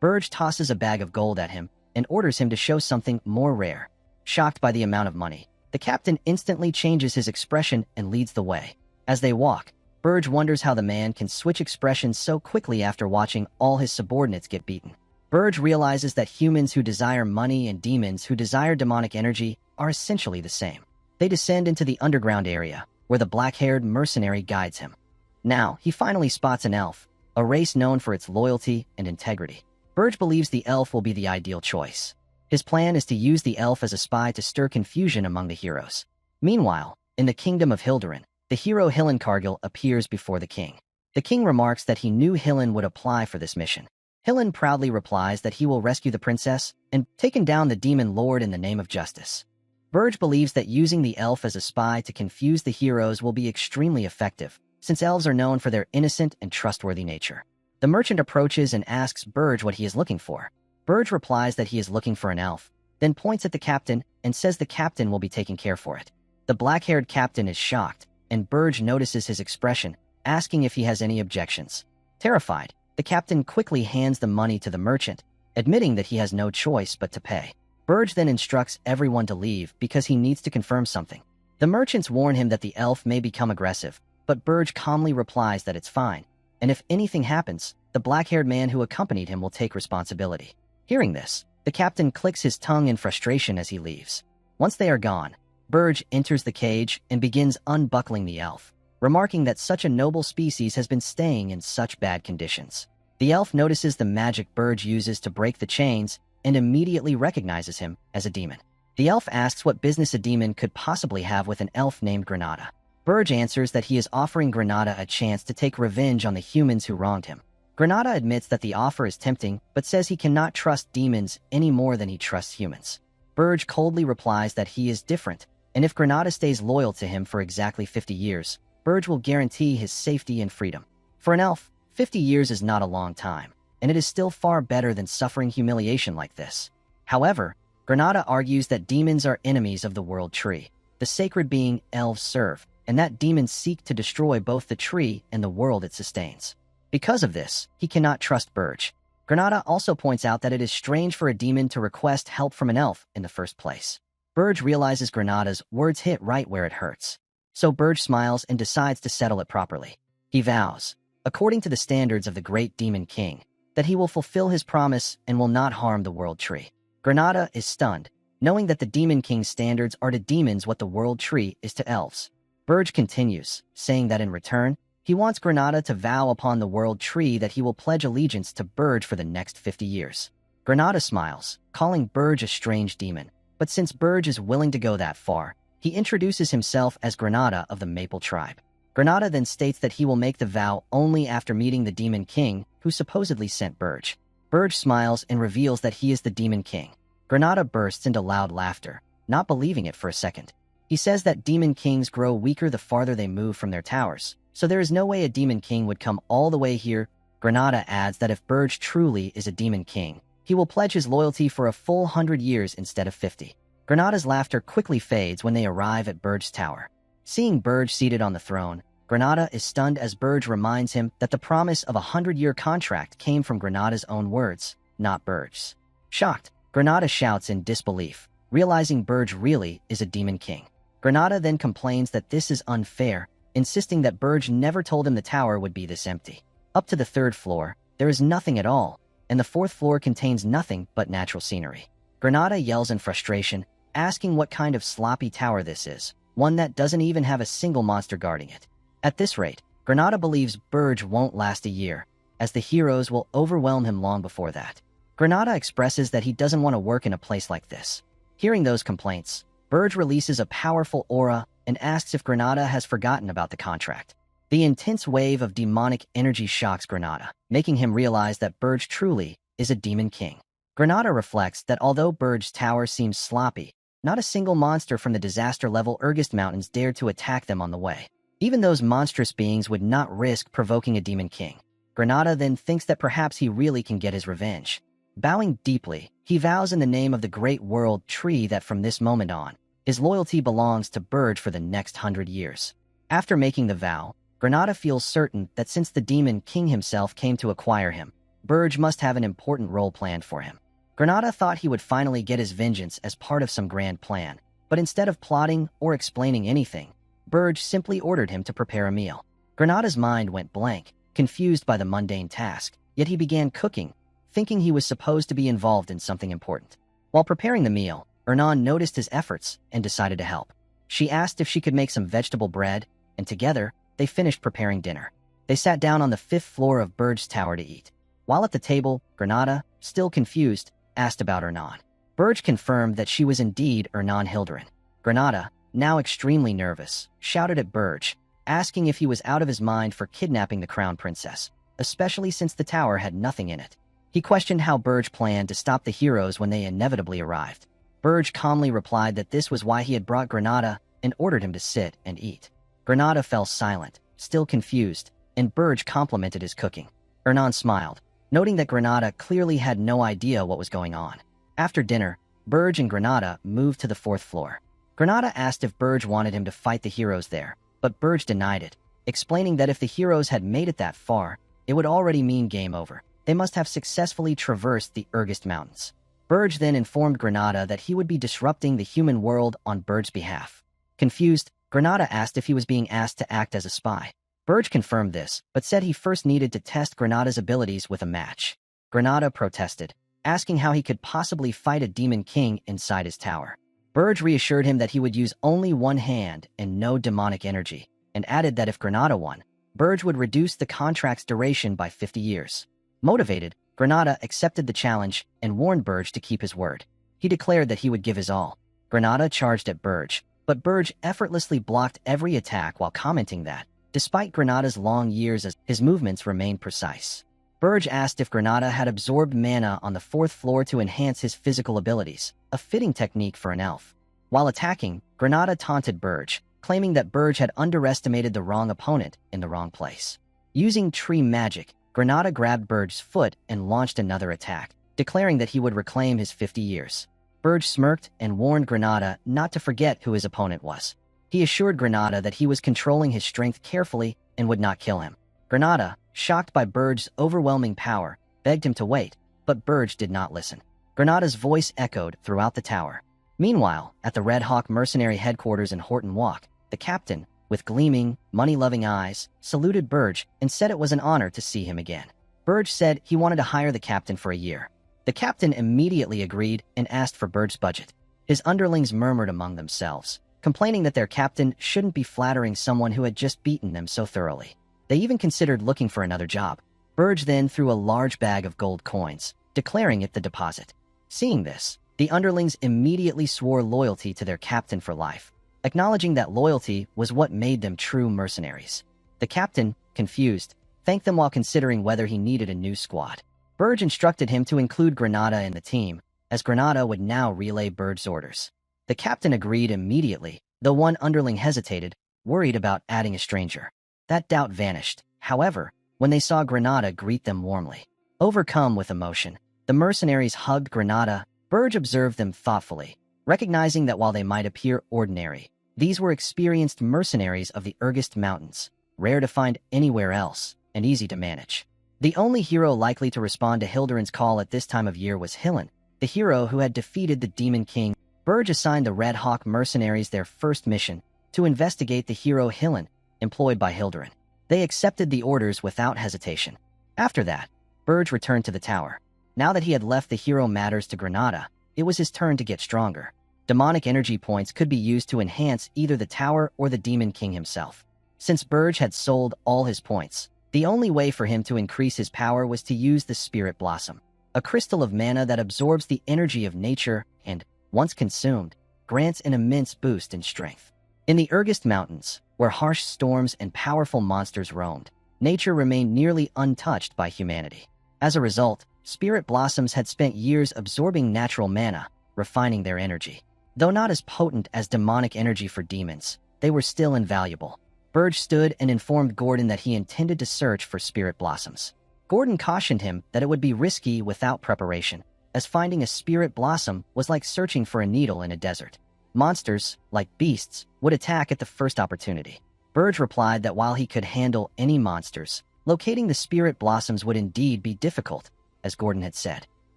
[SPEAKER 1] Burge tosses a bag of gold at him and orders him to show something more rare. Shocked by the amount of money, the captain instantly changes his expression and leads the way. As they walk, Burge wonders how the man can switch expressions so quickly after watching all his subordinates get beaten. Burge realizes that humans who desire money and demons who desire demonic energy are essentially the same. They descend into the underground area, where the black-haired mercenary guides him. Now, he finally spots an elf, a race known for its loyalty and integrity. Burge believes the elf will be the ideal choice. His plan is to use the elf as a spy to stir confusion among the heroes. Meanwhile, in the kingdom of Hilderin, the hero Hillen Cargill appears before the king. The king remarks that he knew Hillen would apply for this mission. Hillen proudly replies that he will rescue the princess and taken down the demon lord in the name of justice. Burge believes that using the elf as a spy to confuse the heroes will be extremely effective, since elves are known for their innocent and trustworthy nature. The merchant approaches and asks Burge what he is looking for. Burge replies that he is looking for an elf, then points at the captain and says the captain will be taking care for it. The black-haired captain is shocked, and Burge notices his expression, asking if he has any objections. Terrified, the captain quickly hands the money to the merchant, admitting that he has no choice but to pay. Burge then instructs everyone to leave because he needs to confirm something. The merchants warn him that the elf may become aggressive, but Burge calmly replies that it's fine, and if anything happens, the black-haired man who accompanied him will take responsibility. Hearing this, the captain clicks his tongue in frustration as he leaves. Once they are gone, Burge enters the cage and begins unbuckling the elf, remarking that such a noble species has been staying in such bad conditions. The elf notices the magic Burge uses to break the chains and immediately recognizes him as a demon. The elf asks what business a demon could possibly have with an elf named Granada. Burge answers that he is offering Granada a chance to take revenge on the humans who wronged him. Granada admits that the offer is tempting, but says he cannot trust demons any more than he trusts humans. Burge coldly replies that he is different, and if Granada stays loyal to him for exactly 50 years, Burge will guarantee his safety and freedom. For an elf, 50 years is not a long time, and it is still far better than suffering humiliation like this. However, Granada argues that demons are enemies of the world tree, the sacred being elves serve, and that demons seek to destroy both the tree and the world it sustains. Because of this, he cannot trust Burge. Granada also points out that it is strange for a demon to request help from an elf in the first place. Burge realizes Granada's words hit right where it hurts. So Burge smiles and decides to settle it properly. He vows, according to the standards of the great demon king, that he will fulfill his promise and will not harm the world tree. Granada is stunned, knowing that the demon king's standards are to demons what the world tree is to elves. Burge continues, saying that in return, He wants Granada to vow upon the world tree that he will pledge allegiance to Burge for the next 50 years. Granada smiles, calling Burge a strange demon, but since Burge is willing to go that far, he introduces himself as Granada of the Maple tribe. Granada then states that he will make the vow only after meeting the Demon King, who supposedly sent Burge. Burge smiles and reveals that he is the Demon King. Granada bursts into loud laughter, not believing it for a second. He says that Demon Kings grow weaker the farther they move from their towers, so there is no way a Demon King would come all the way here. Granada adds that if Burge truly is a Demon King, he will pledge his loyalty for a full 100 years instead of 50. Granada's laughter quickly fades when they arrive at Burge's tower. Seeing Burge seated on the throne, Granada is stunned as Burge reminds him that the promise of a 100-year contract came from Granada's own words, not Burge's. Shocked, Granada shouts in disbelief, realizing Burge really is a Demon King. Granada then complains that this is unfair, insisting that Burge never told him the tower would be this empty. Up to the 3rd floor, there is nothing at all, and the 4th floor contains nothing but natural scenery. Granada yells in frustration, asking what kind of sloppy tower this is, one that doesn't even have a single monster guarding it. At this rate, Granada believes Burge won't last a year, as the heroes will overwhelm him long before that. Granada expresses that he doesn't want to work in a place like this. Hearing those complaints, Burge releases a powerful aura and asks if Granada has forgotten about the contract. The intense wave of demonic energy shocks Granada, making him realize that Burge truly is a Demon King. Granada reflects that although Burge's tower seems sloppy, not a single monster from the disaster-level Urgist Mountains dared to attack them on the way. Even those monstrous beings would not risk provoking a Demon King. Granada then thinks that perhaps he really can get his revenge. Bowing deeply, he vows in the name of the Great World Tree that from this moment on, his loyalty belongs to Burge for the next 100 years. After making the vow, Granada feels certain that since the Demon King himself came to acquire him, Burge must have an important role planned for him. Granada thought he would finally get his vengeance as part of some grand plan, but instead of plotting or explaining anything, Burge simply ordered him to prepare a meal. Granada's mind went blank, confused by the mundane task, yet he began cooking, thinking he was supposed to be involved in something important. While preparing the meal, Ernan noticed his efforts and decided to help. She asked if she could make some vegetable bread, and together, they finished preparing dinner. They sat down on the 5th floor of Burge's tower to eat. While at the table, Granada, still confused, asked about Ernan. Burge confirmed that she was indeed Ernan Hilderin. Granada, now extremely nervous, shouted at Burge, asking if he was out of his mind for kidnapping the crown princess, especially since the tower had nothing in it. He questioned how Burge planned to stop the heroes when they inevitably arrived. Burge calmly replied that this was why he had brought Granada and ordered him to sit and eat. Granada fell silent, still confused, and Burge complimented his cooking. Ernan smiled, noting that Granada clearly had no idea what was going on. After dinner, Burge and Granada moved to the 4th floor. Granada asked if Burge wanted him to fight the heroes there, but Burge denied it, explaining that if the heroes had made it that far, it would already mean game over. They must have successfully traversed the Urgist Mountains. Burge then informed Granada that he would be disrupting the human world on Burge's behalf. Confused, Granada asked if he was being asked to act as a spy. Burge confirmed this, but said he first needed to test Granada's abilities with a match. Granada protested, asking how he could possibly fight a Demon King inside his tower. Burge reassured him that he would use only one hand and no demonic energy, and added that if Granada won, Burge would reduce the contract's duration by 50 years. Motivated, Granada accepted the challenge and warned Burge to keep his word. He declared that he would give his all. Granada charged at Burge, but Burge effortlessly blocked every attack while commenting that, despite Granada's long years, his movements remained precise. Burge asked if Granada had absorbed mana on the 4th floor to enhance his physical abilities, a fitting technique for an elf. While attacking, Granada taunted Burge, claiming that Burge had underestimated the wrong opponent in the wrong place. Using tree magic, Granada grabbed Burge's foot and launched another attack, declaring that he would reclaim his 50 years. Burge smirked and warned Granada not to forget who his opponent was. He assured Granada that he was controlling his strength carefully and would not kill him. Granada, shocked by Burge's overwhelming power, begged him to wait, but Burge did not listen. Granada's voice echoed throughout the tower. Meanwhile, at the Red Hawk mercenary headquarters in Horton Walk, the captain, with gleaming, money-loving eyes, saluted Burge and said it was an honor to see him again. Burge said he wanted to hire the captain for a year. The captain immediately agreed and asked for Burge's budget. His underlings murmured among themselves, complaining that their captain shouldn't be flattering someone who had just beaten them so thoroughly. They even considered looking for another job. Burge then threw a large bag of gold coins, declaring it the deposit. Seeing this, the underlings immediately swore loyalty to their captain for life, acknowledging that loyalty was what made them true mercenaries. The captain, confused, thanked them while considering whether he needed a new squad. Burge instructed him to include Granada in the team, as Granada would now relay Burge's orders. The captain agreed immediately, though one underling hesitated, worried about adding a stranger. That doubt vanished, however, when they saw Granada greet them warmly. Overcome with emotion, the mercenaries hugged Granada. Burge observed them thoughtfully, recognizing that while they might appear ordinary, these were experienced mercenaries of the Urgest Mountains, rare to find anywhere else, and easy to manage. The only hero likely to respond to Hildiran's call at this time of year was Hillen, the hero who had defeated the Demon King. Burge assigned the Red Hawk mercenaries their first mission, to investigate the hero Hillen, employed by Hildiran. They accepted the orders without hesitation. After that, Burge returned to the tower. Now that he had left the hero matters to Granada, it was his turn to get stronger. Demonic energy points could be used to enhance either the tower or the Demon King himself. Since Burge had sold all his points, the only way for him to increase his power was to use the Spirit Blossom, a crystal of mana that absorbs the energy of nature and, once consumed, grants an immense boost in strength. In the Urgest Mountains, where harsh storms and powerful monsters roamed, nature remained nearly untouched by humanity. As a result, Spirit Blossoms had spent years absorbing natural mana, refining their energy. Though not as potent as demonic energy for demons, they were still invaluable. Burge stood and informed Gordon that he intended to search for Spirit Blossoms. Gordon cautioned him that it would be risky without preparation, as finding a Spirit Blossom was like searching for a needle in a desert. Monsters, like beasts, would attack at the first opportunity. Burge replied that while he could handle any monsters, locating the Spirit Blossoms would indeed be difficult, as Gordon had said.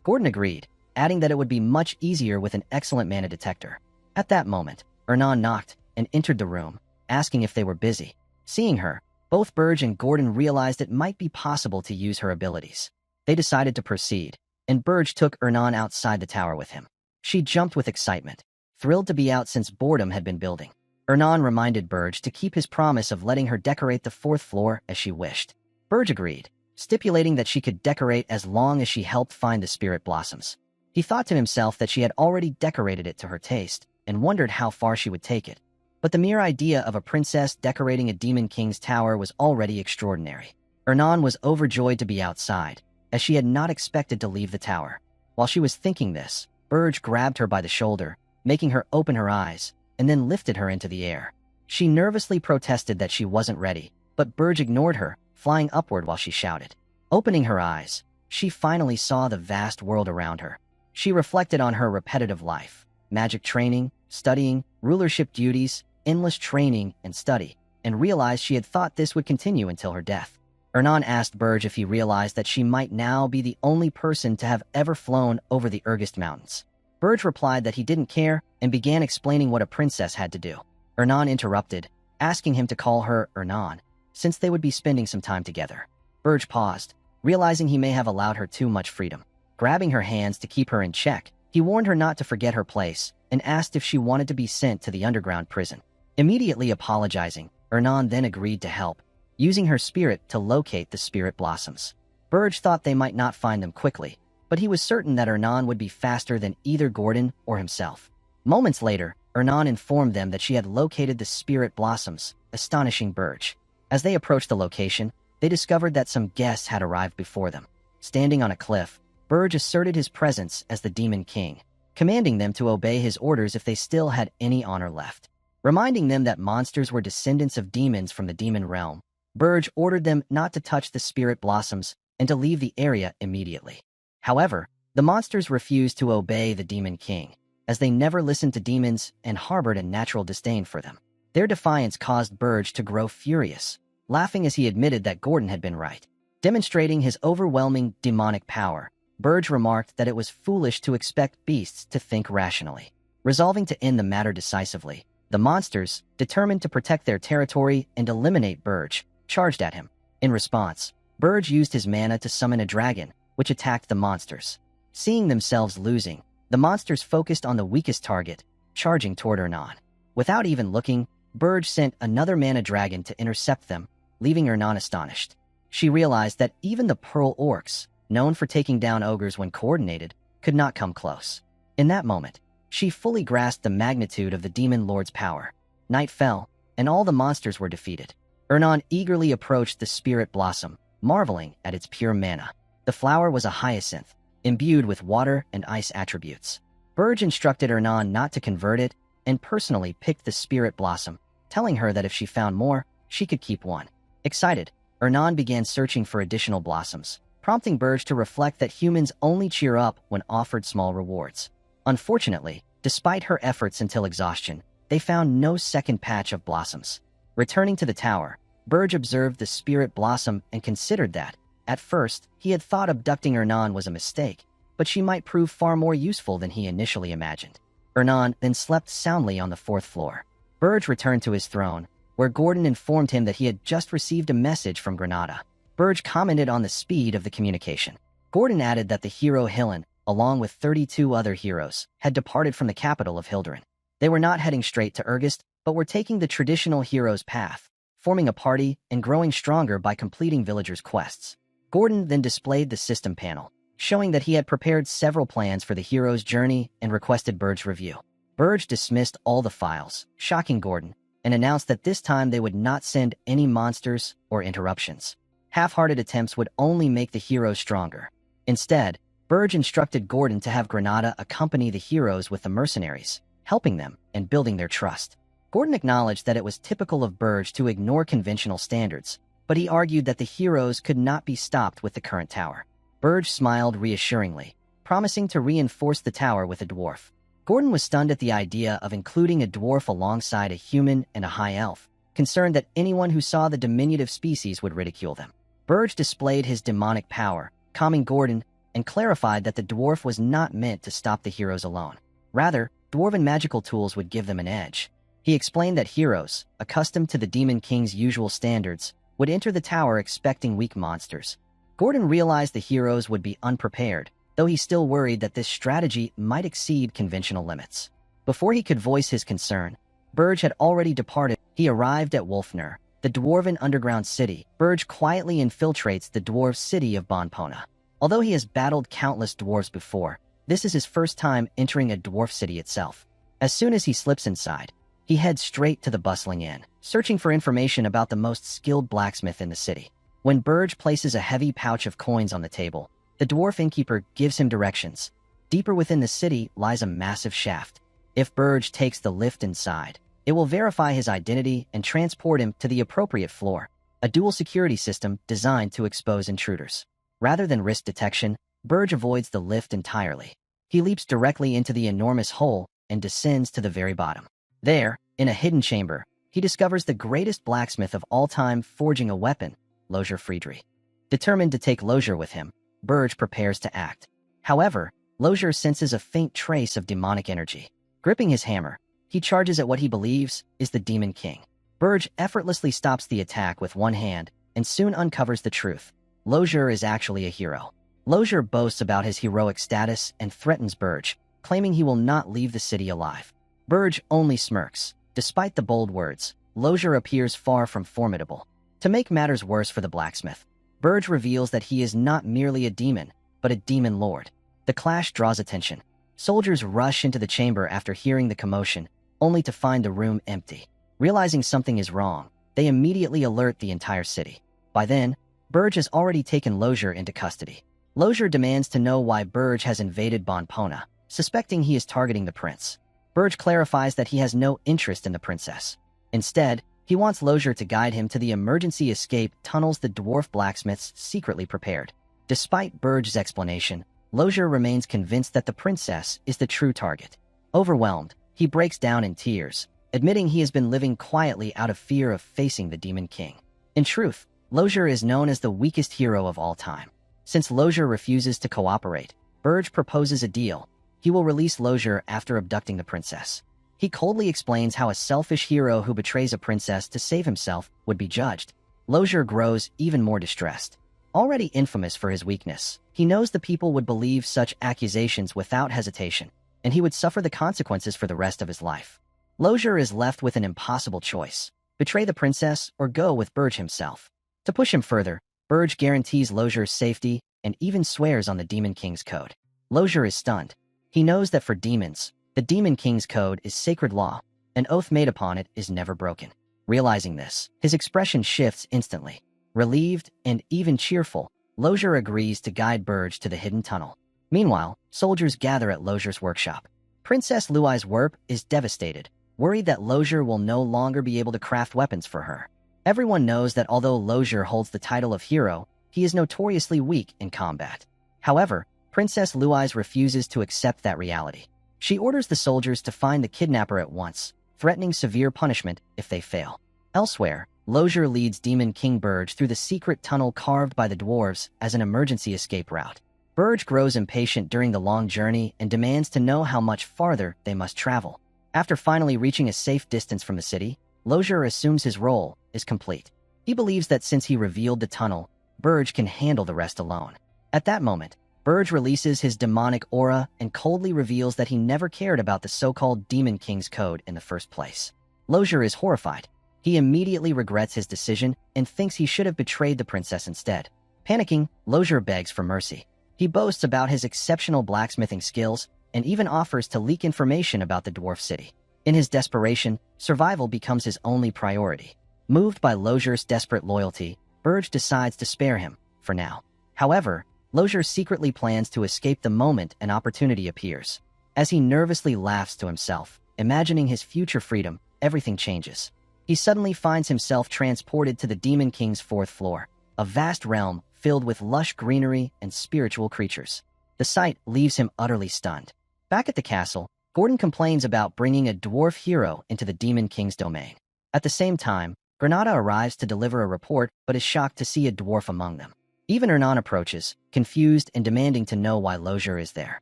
[SPEAKER 1] Gordon agreed, adding that it would be much easier with an excellent mana detector. At that moment, Ernan knocked and entered the room, asking if they were busy. Seeing her, both Burge and Gordon realized it might be possible to use her abilities. They decided to proceed, and Burge took Ernan outside the tower with him. She jumped with excitement, thrilled to be out since boredom had been building. Ernan reminded Burge to keep his promise of letting her decorate the 4th floor as she wished. Burge agreed, stipulating that she could decorate as long as she helped find the Spirit Blossoms. He thought to himself that she had already decorated it to her taste, and wondered how far she would take it. But the mere idea of a princess decorating a Demon King's tower was already extraordinary. Ernan was overjoyed to be outside, as she had not expected to leave the tower. While she was thinking this, Burge grabbed her by the shoulder, making her open her eyes, and then lifted her into the air. She nervously protested that she wasn't ready, but Burge ignored her, flying upward while she shouted. Opening her eyes, she finally saw the vast world around her. She reflected on her repetitive life, magic training, studying, rulership duties, endless training and study, and realized she had thought this would continue until her death. Ernan asked Burge if he realized that she might now be the only person to have ever flown over the Urgest Mountains. Burge replied that he didn't care and began explaining what a princess had to do. Ernan interrupted, asking him to call her Ernan, since they would be spending some time together. Burge paused, realizing he may have allowed her too much freedom. Grabbing her hands to keep her in check, he warned her not to forget her place and asked if she wanted to be sent to the underground prison. Immediately apologizing, Ernan then agreed to help, using her spirit to locate the Spirit Blossoms. Burge thought they might not find them quickly, but he was certain that Ernan would be faster than either Gordon or himself. Moments later, Ernan informed them that she had located the Spirit Blossoms, astonishing Burge. As they approached the location, they discovered that some guests had arrived before them. Standing on a cliff, Burge asserted his presence as the Demon King, commanding them to obey his orders if they still had any honor left. Reminding them that monsters were descendants of demons from the demon realm, Burge ordered them not to touch the Spirit Blossoms and to leave the area immediately. However, the monsters refused to obey the Demon King, as they never listened to demons and harbored a natural disdain for them. Their defiance caused Burge to grow furious, laughing as he admitted that Gordon had been right. Demonstrating his overwhelming demonic power, Burge remarked that it was foolish to expect beasts to think rationally. Resolving to end the matter decisively, the monsters, determined to protect their territory and eliminate Burge, charged at him. In response, Burge used his mana to summon a dragon, which attacked the monsters. Seeing themselves losing, the monsters focused on the weakest target, charging toward Ernan. Without even looking, Burge sent another mana dragon to intercept them, leaving Ernan astonished. She realized that even the Pearl Orcs, known for taking down ogres when coordinated, could not come close. In that moment, she fully grasped the magnitude of the Demon Lord's power. Night fell, and all the monsters were defeated. Ernan eagerly approached the Spirit Blossom, marveling at its pure mana. The flower was a hyacinth, imbued with water and ice attributes. Burge instructed Ernan not to convert it and personally picked the Spirit Blossom, telling her that if she found more, she could keep one. Excited, Ernan began searching for additional blossoms, prompting Burge to reflect that humans only cheer up when offered small rewards. Unfortunately, despite her efforts until exhaustion, they found no second patch of blossoms. Returning to the tower, Burge observed the Spirit Blossom and considered that, at first, he had thought abducting Ernan was a mistake, but she might prove far more useful than he initially imagined. Ernan then slept soundly on the 4th floor. Burge returned to his throne, where Gordon informed him that he had just received a message from Granada. Burge commented on the speed of the communication. Gordon added that the hero Hillen, along with 32 other heroes, had departed from the capital of Hilderin. They were not heading straight to Urgest, but were taking the traditional hero's path, forming a party and growing stronger by completing villagers' quests. Gordon then displayed the system panel, showing that he had prepared several plans for the hero's journey and requested Burge's review. Burge dismissed all the files, shocking Gordon, and announced that this time they would not send any monsters or interruptions. Half-hearted attempts would only make the heroes stronger. Instead, Burge instructed Gordon to have Granada accompany the heroes with the mercenaries, helping them and building their trust. Gordon acknowledged that it was typical of Burge to ignore conventional standards, but he argued that the heroes could not be stopped with the current tower. Burge smiled reassuringly, promising to reinforce the tower with a dwarf. Gordon was stunned at the idea of including a dwarf alongside a human and a high elf, concerned that anyone who saw the diminutive species would ridicule them. Burge displayed his demonic power, calming Gordon, and clarified that the dwarf was not meant to stop the heroes alone. Rather, dwarven magical tools would give them an edge. He explained that heroes, accustomed to the Demon King's usual standards, would enter the tower expecting weak monsters. Gordon realized the heroes would be unprepared, though he still worried that this strategy might exceed conventional limits. Before he could voice his concern, Burge had already departed. He arrived at Wolfner, the dwarven underground city. Burge quietly infiltrates the dwarf city of Bonpona. Although he has battled countless dwarves before, this is his first time entering a dwarf city itself. As soon as he slips inside, he heads straight to the bustling inn, searching for information about the most skilled blacksmith in the city. When Burge places a heavy pouch of coins on the table, the dwarf innkeeper gives him directions. Deeper within the city lies a massive shaft. If Burge takes the lift inside, it will verify his identity and transport him to the appropriate floor, a dual security system designed to expose intruders. Rather than risk detection, Burge avoids the lift entirely. He leaps directly into the enormous hole and descends to the very bottom. There, in a hidden chamber, he discovers the greatest blacksmith of all time forging a weapon, Lozier Friedrich. Determined to take Lozier with him, Burge prepares to act. However, Lozier senses a faint trace of demonic energy. Gripping his hammer, he charges at what he believes is the Demon King. Burge effortlessly stops the attack with one hand and soon uncovers the truth. Lozier is actually a hero. Lozier boasts about his heroic status and threatens Burge, claiming he will not leave the city alive. Burge only smirks. Despite the bold words, Lozier appears far from formidable. To make matters worse for the blacksmith, Burge reveals that he is not merely a demon, but a demon lord. The clash draws attention. Soldiers rush into the chamber after hearing the commotion, only to find the room empty. Realizing something is wrong, they immediately alert the entire city. By then, Burge has already taken Lozier into custody. Lozier demands to know why Burge has invaded Bonpona, suspecting he is targeting the prince. Burge clarifies that he has no interest in the princess. Instead, he wants Lozier to guide him to the emergency escape tunnels the dwarf blacksmiths secretly prepared. Despite Burge's explanation, Lozier remains convinced that the princess is the true target. Overwhelmed, he breaks down in tears, admitting he has been living quietly out of fear of facing the Demon King. In truth, Lozier is known as the weakest hero of all time. Since Lozier refuses to cooperate, Burge proposes a deal. He will release Lozier after abducting the princess. He coldly explains how a selfish hero who betrays a princess to save himself would be judged. Lozier grows even more distressed. Already infamous for his weakness, he knows the people would believe such accusations without hesitation, and he would suffer the consequences for the rest of his life. Lozier is left with an impossible choice. betray the princess or go with Burge himself. To push him further, Burge guarantees Lozure's safety and even swears on the Demon King's code. Lozure is stunned. He knows that for demons, the Demon King's code is sacred law. An oath made upon it is never broken. Realizing this, his expression shifts instantly. Relieved and even cheerful, Lozure agrees to guide Burge to the hidden tunnel. Meanwhile, soldiers gather at Lozure's workshop. Princess Luai's Werp is devastated, worried that Lozure will no longer be able to craft weapons for her. Everyone knows that although Lozure holds the title of hero, he is notoriously weak in combat. However, Princess Luai's refuses to accept that reality. She orders the soldiers to find the kidnapper at once, threatening severe punishment if they fail. Elsewhere, Lozure leads Demon King Burge through the secret tunnel carved by the dwarves as an emergency escape route. Burge grows impatient during the long journey and demands to know how much farther they must travel. After finally reaching a safe distance from the city, Lozure assumes his role is complete. He believes that since he revealed the tunnel, Burge can handle the rest alone. At that moment, Burge releases his demonic aura and coldly reveals that he never cared about the so-called Demon King's code in the first place. Lozure is horrified. He immediately regrets his decision and thinks he should have betrayed the princess instead. Panicking, Lozure begs for mercy. He boasts about his exceptional blacksmithing skills and even offers to leak information about the dwarf city. In his desperation, survival becomes his only priority. Moved by Lozure's desperate loyalty, Burge decides to spare him, for now. However, Lozure secretly plans to escape the moment an opportunity appears. As he nervously laughs to himself, imagining his future freedom, everything changes. He suddenly finds himself transported to the Demon King's 4th floor, a vast realm filled with lush greenery and spiritual creatures. The sight leaves him utterly stunned. Back at the castle, Gordon complains about bringing a dwarf hero into the Demon King's domain. At the same time, Granada arrives to deliver a report but is shocked to see a dwarf among them. Even Hernan approaches, confused and demanding to know why Lozure is there.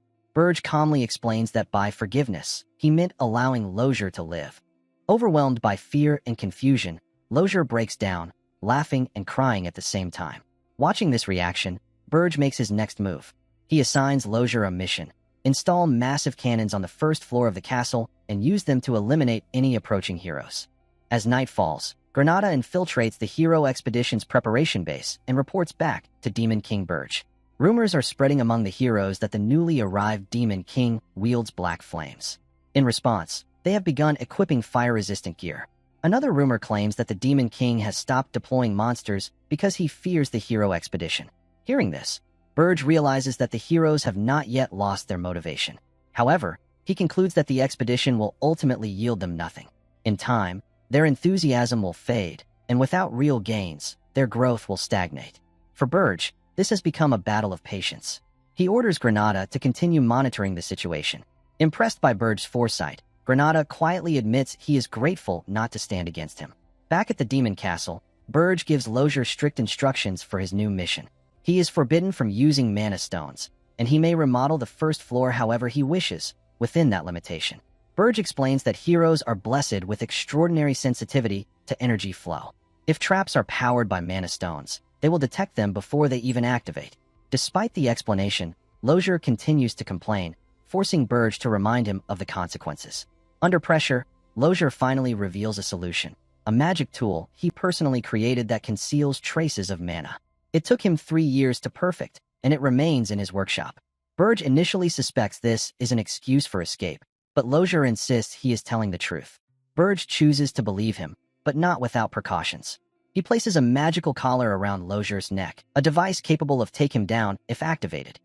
[SPEAKER 1] Burge calmly explains that by forgiveness, he meant allowing Lozure to live. Overwhelmed by fear and confusion, Lozure breaks down, laughing and crying at the same time. Watching this reaction, Burge makes his next move. He assigns Lozure a mission: install massive cannons on the 1st floor of the castle and use them to eliminate any approaching heroes. As night falls, Granada infiltrates the hero expedition's preparation base and reports back to Demon King Burge. Rumors are spreading among the heroes that the newly arrived Demon King wields black flames. In response, they have begun equipping fire-resistant gear. Another rumor claims that the Demon King has stopped deploying monsters because he fears the hero expedition. Hearing this, Burge realizes that the heroes have not yet lost their motivation. However, he concludes that the expedition will ultimately yield them nothing. In time, their enthusiasm will fade, and without real gains, their growth will stagnate. For Burge, this has become a battle of patience. He orders Granada to continue monitoring the situation. Impressed by Burge's foresight, Granada quietly admits he is grateful not to stand against him. Back at the Demon Castle, Burge gives Lozure strict instructions for his new mission. He is forbidden from using mana stones, and he may remodel the 1st floor however he wishes, within that limitation. Burge explains that heroes are blessed with extraordinary sensitivity to energy flow. If traps are powered by mana stones, they will detect them before they even activate. Despite the explanation, Lozure continues to complain, forcing Burge to remind him of the consequences. Under pressure, Lozure finally reveals a solution: a magic tool he personally created that conceals traces of mana. It took him 3 years to perfect, and it remains in his workshop. Burge initially suspects this is an excuse for escape, but Lozure insists he is telling the truth. Burge chooses to believe him, but not without precautions. He places a magical collar around Lozure's neck, a device capable of taking him down if activated.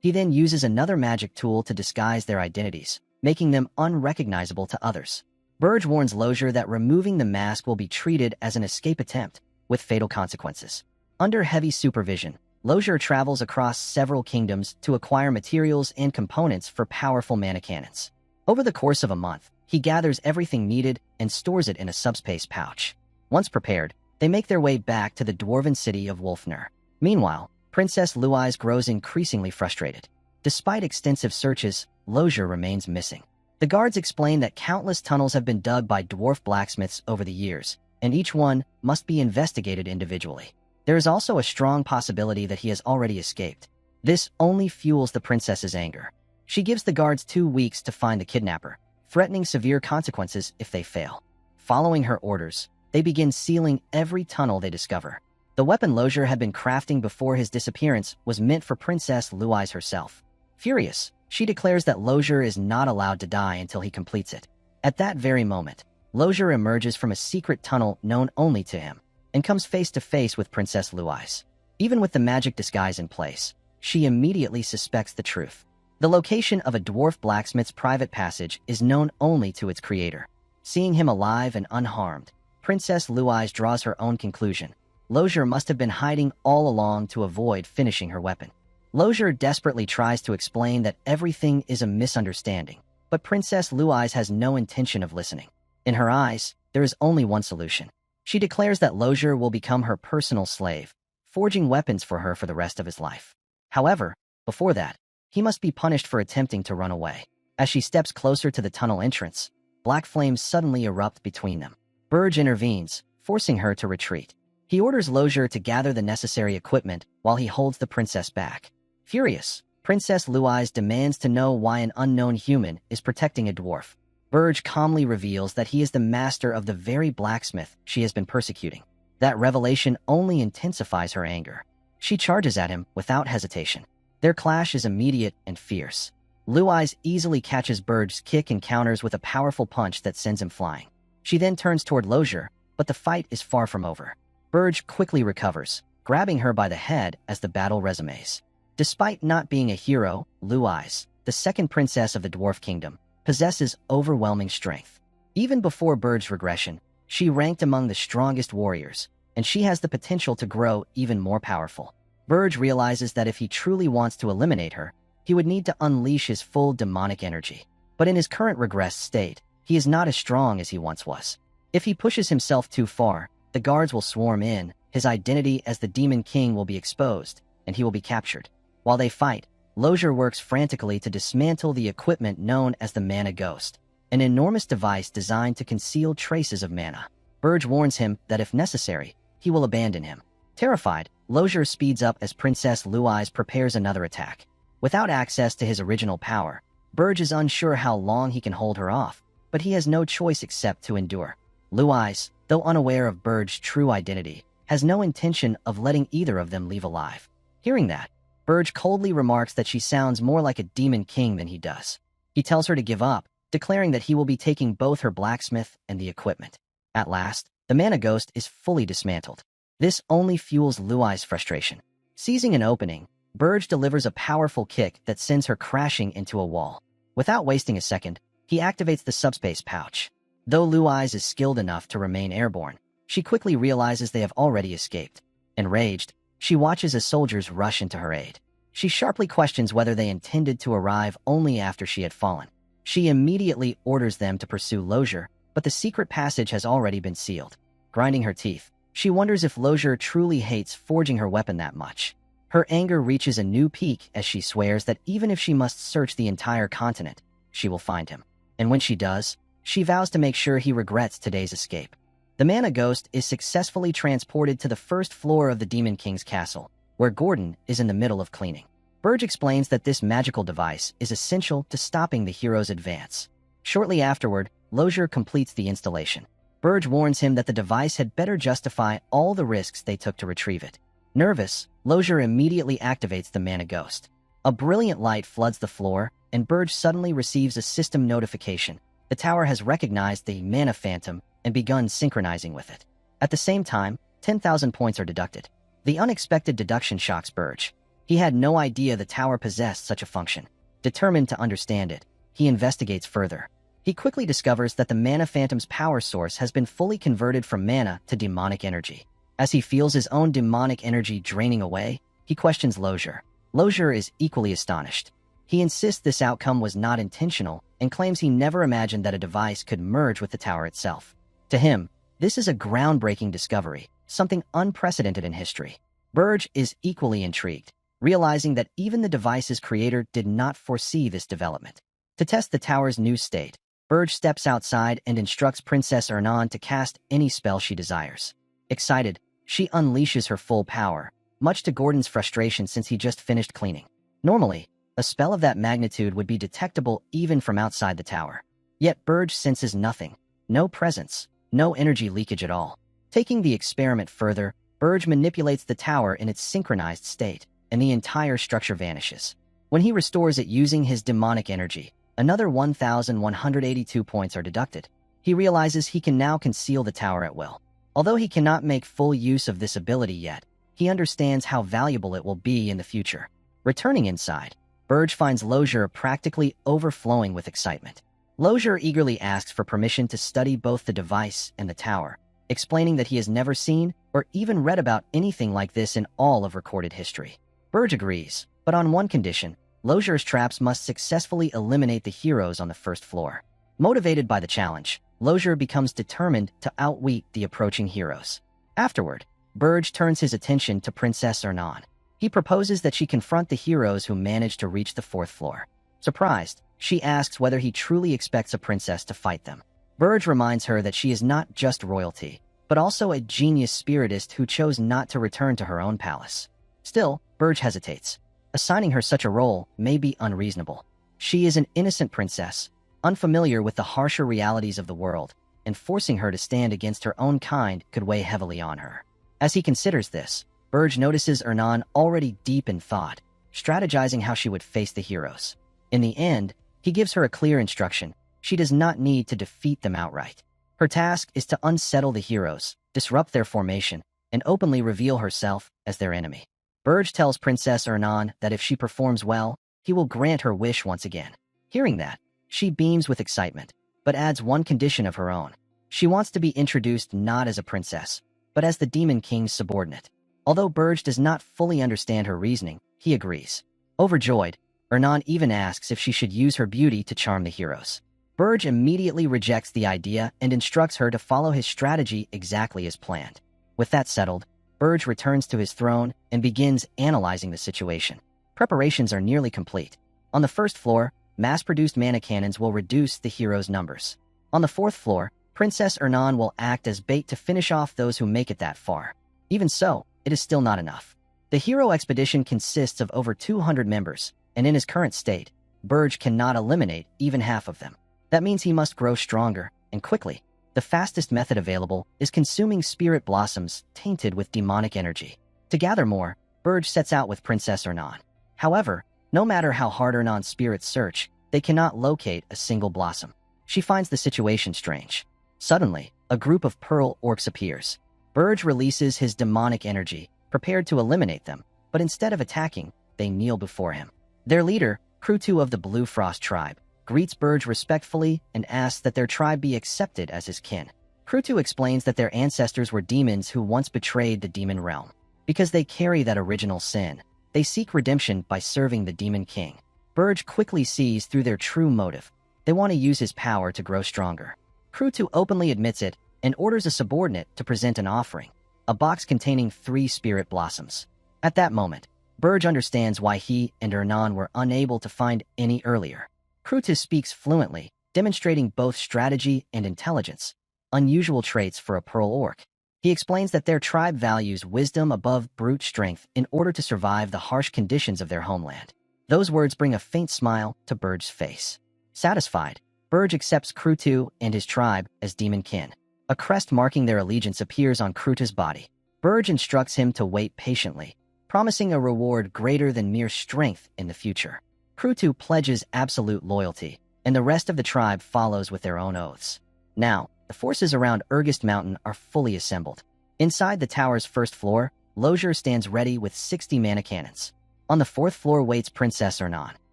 [SPEAKER 1] He then uses another magic tool to disguise their identities, making them unrecognizable to others. Burge warns Lozure that removing the mask will be treated as an escape attempt, with fatal consequences. Under heavy supervision, Lozure travels across several kingdoms to acquire materials and components for powerful mana cannons. Over the course of a month, he gathers everything needed and stores it in a subspace pouch. Once prepared, they make their way back to the dwarven city of Wolfner. Meanwhile, Princess Luais grows increasingly frustrated. Despite extensive searches, Lozure remains missing. The guards explain that countless tunnels have been dug by dwarf blacksmiths over the years, and each one must be investigated individually. There is also a strong possibility that he has already escaped. This only fuels the princess's anger. She gives the guards 2 weeks to find the kidnapper, threatening severe consequences if they fail. Following her orders, they begin sealing every tunnel they discover. The weapon Lozier had been crafting before his disappearance was meant for Princess Luais herself. Furious, she declares that Lozier is not allowed to die until he completes it. At that very moment, Lozier emerges from a secret tunnel known only to him and comes face to face with Princess Luais. Even with the magic disguise in place, she immediately suspects the truth. The location of a dwarf blacksmith's private passage is known only to its creator. Seeing him alive and unharmed, Princess Luais draws her own conclusion. Lozier must have been hiding all along to avoid finishing her weapon. Lozier desperately tries to explain that everything is a misunderstanding, but Princess Luais has no intention of listening. In her eyes, there is only one solution. She declares that Lozier will become her personal slave, forging weapons for her for the rest of his life. However, before that, he must be punished for attempting to run away. As she steps closer to the tunnel entrance, black flames suddenly erupt between them. Burge intervenes, forcing her to retreat. He orders Lozier to gather the necessary equipment while he holds the princess back. Furious, Princess Luais demands to know why an unknown human is protecting a dwarf. Burge calmly reveals that he is the master of the very blacksmith she has been persecuting. That revelation only intensifies her anger. She charges at him without hesitation. Their clash is immediate and fierce. Luais easily catches Burge's kick and counters with a powerful punch that sends him flying. She then turns toward Lozier, but the fight is far from over. Burge quickly recovers, grabbing her by the head as the battle resumes. Despite not being a hero, Luais, the second princess of the Dwarf Kingdom, possesses overwhelming strength. Even before Burge's regression, she ranked among the strongest warriors, and she has the potential to grow even more powerful. Burge realizes that if he truly wants to eliminate her, he would need to unleash his full demonic energy. But in his current regressed state, he is not as strong as he once was. If he pushes himself too far, the guards will swarm in, his identity as the Demon King will be exposed, and he will be captured. While they fight, Lozier works frantically to dismantle the equipment known as the Mana Ghost, an enormous device designed to conceal traces of mana. Burge warns him that if necessary, he will abandon him. Terrified, Lozier speeds up as Princess Luais prepares another attack. Without access to his original power, Burge is unsure how long he can hold her off, but he has no choice except to endure. Luais, though unaware of Burge's true identity, has no intention of letting either of them leave alive. Hearing that, Burge coldly remarks that she sounds more like a demon king than he does. He tells her to give up, declaring that he will be taking both her blacksmith and the equipment. At last, the Mana Ghost is fully dismantled. This only fuels Luais' frustration. Seizing an opening, Burge delivers a powerful kick that sends her crashing into a wall. Without wasting a second, he activates the subspace pouch. Though Luais is skilled enough to remain airborne, she quickly realizes they have already escaped. Enraged, she watches as soldiers rush into her aid. She sharply questions whether they intended to arrive only after she had fallen. She immediately orders them to pursue Lozier, but the secret passage has already been sealed. Grinding her teeth, she wonders if Lozier truly hates forging her weapon that much. Her anger reaches a new peak as she swears that even if she must search the entire continent, she will find him. And when she does, she vows to make sure he regrets today's escape. The Mana Ghost is successfully transported to the first floor of the Demon King's castle, where Gordon is in the middle of cleaning. Burge explains that this magical device is essential to stopping the hero's advance. Shortly afterward, Lozier completes the installation. Burge warns him that the device had better justify all the risks they took to retrieve it. Nervous, Lozier immediately activates the Mana Ghost. A brilliant light floods the floor, and Burge suddenly receives a system notification. The tower has recognized the Mana Phantom and begun synchronizing with it. At the same time, 10,000 points are deducted. The unexpected deduction shocks Burge. He had no idea the tower possessed such a function. Determined to understand it, he investigates further. He quickly discovers that the Mana Phantom's power source has been fully converted from mana to demonic energy. As he feels his own demonic energy draining away, he questions Lozier. Lozier is equally astonished. He insists this outcome was not intentional and claims he never imagined that a device could merge with the tower itself. To him, this is a groundbreaking discovery, something unprecedented in history. Burge is equally intrigued, realizing that even the device's creator did not foresee this development. To test the tower's new state, Burge steps outside and instructs Princess Ernan to cast any spell she desires. Excited, she unleashes her full power, much to Gordon's frustration since he just finished cleaning. Normally, a spell of that magnitude would be detectable even from outside the tower. Yet Burge senses nothing, no presence, no energy leakage at all. Taking the experiment further, Burge manipulates the tower in its synchronized state, and the entire structure vanishes. When he restores it using his demonic energy, another 1,182 points are deducted. He realizes he can now conceal the tower at will. Although he cannot make full use of this ability yet, he understands how valuable it will be in the future. Returning inside, Burge finds Lozier practically overflowing with excitement. Lozier eagerly asks for permission to study both the device and the tower, explaining that he has never seen or even read about anything like this in all of recorded history. Burge agrees, but on one condition: Lozier's traps must successfully eliminate the heroes on the first floor. Motivated by the challenge, Lozier becomes determined to outwit the approaching heroes. Afterward, Burge turns his attention to Princess Ernan. He proposes that she confront the heroes who managed to reach the fourth floor. Surprised, she asks whether he truly expects a princess to fight them. Burge reminds her that she is not just royalty, but also a genius spiritist who chose not to return to her own palace. Still, Burge hesitates. Assigning her such a role may be unreasonable. She is an innocent princess, unfamiliar with the harsher realities of the world, and forcing her to stand against her own kind could weigh heavily on her. As he considers this, Burge notices Ernan already deep in thought, strategizing how she would face the heroes. In the end, he gives her a clear instruction: she does not need to defeat them outright. Her task is to unsettle the heroes, disrupt their formation, and openly reveal herself as their enemy. Burge tells Princess Ernan that if she performs well, he will grant her wish once again. Hearing that, she beams with excitement, but adds one condition of her own. She wants to be introduced not as a princess, but as the Demon King's subordinate. Although Burge does not fully understand her reasoning, he agrees. Overjoyed, Ernan even asks if she should use her beauty to charm the heroes. Burge immediately rejects the idea and instructs her to follow his strategy exactly as planned. With that settled, Burge returns to his throne and begins analyzing the situation. Preparations are nearly complete. On the first floor, mass-produced mana cannons will reduce the heroes' numbers. On the fourth floor, Princess Ernan will act as bait to finish off those who make it that far. Even so, it is still not enough. The hero expedition consists of over 200 members, and in his current state, Burge cannot eliminate even half of them. That means he must grow stronger, and quickly. The fastest method available is consuming spirit blossoms tainted with demonic energy. To gather more, Burge sets out with Princess Ernan. However, no matter how hard Ernan's spirits search, they cannot locate a single blossom. She finds the situation strange. Suddenly, a group of pearl orcs appears. Burge releases his demonic energy, prepared to eliminate them, but instead of attacking, they kneel before him. Their leader, Krutu of the Blue Frost tribe, greets Burge respectfully and asks that their tribe be accepted as his kin. Krutu explains that their ancestors were demons who once betrayed the demon realm. Because they carry that original sin, they seek redemption by serving the Demon King. Burge quickly sees through their true motive. They want to use his power to grow stronger. Krutu openly admits it and orders a subordinate to present an offering, a box containing 3 spirit blossoms. At that moment, Burge understands why he and Ernan were unable to find any earlier. Krutu speaks fluently, demonstrating both strategy and intelligence, unusual traits for a pearl orc. He explains that their tribe values wisdom above brute strength in order to survive the harsh conditions of their homeland. Those words bring a faint smile to Burge's face. Satisfied, Burge accepts Krutu and his tribe as demon kin. A crest marking their allegiance appears on Krutu's body. Burge instructs him to wait patiently, promising a reward greater than mere strength in the future. Krutu pledges absolute loyalty, and the rest of the tribe follows with their own oaths. Now, the forces around Urgist Mountain are fully assembled. Inside the tower's first floor, Lozier stands ready with 60 mana cannons. On the fourth floor waits Princess Ernan.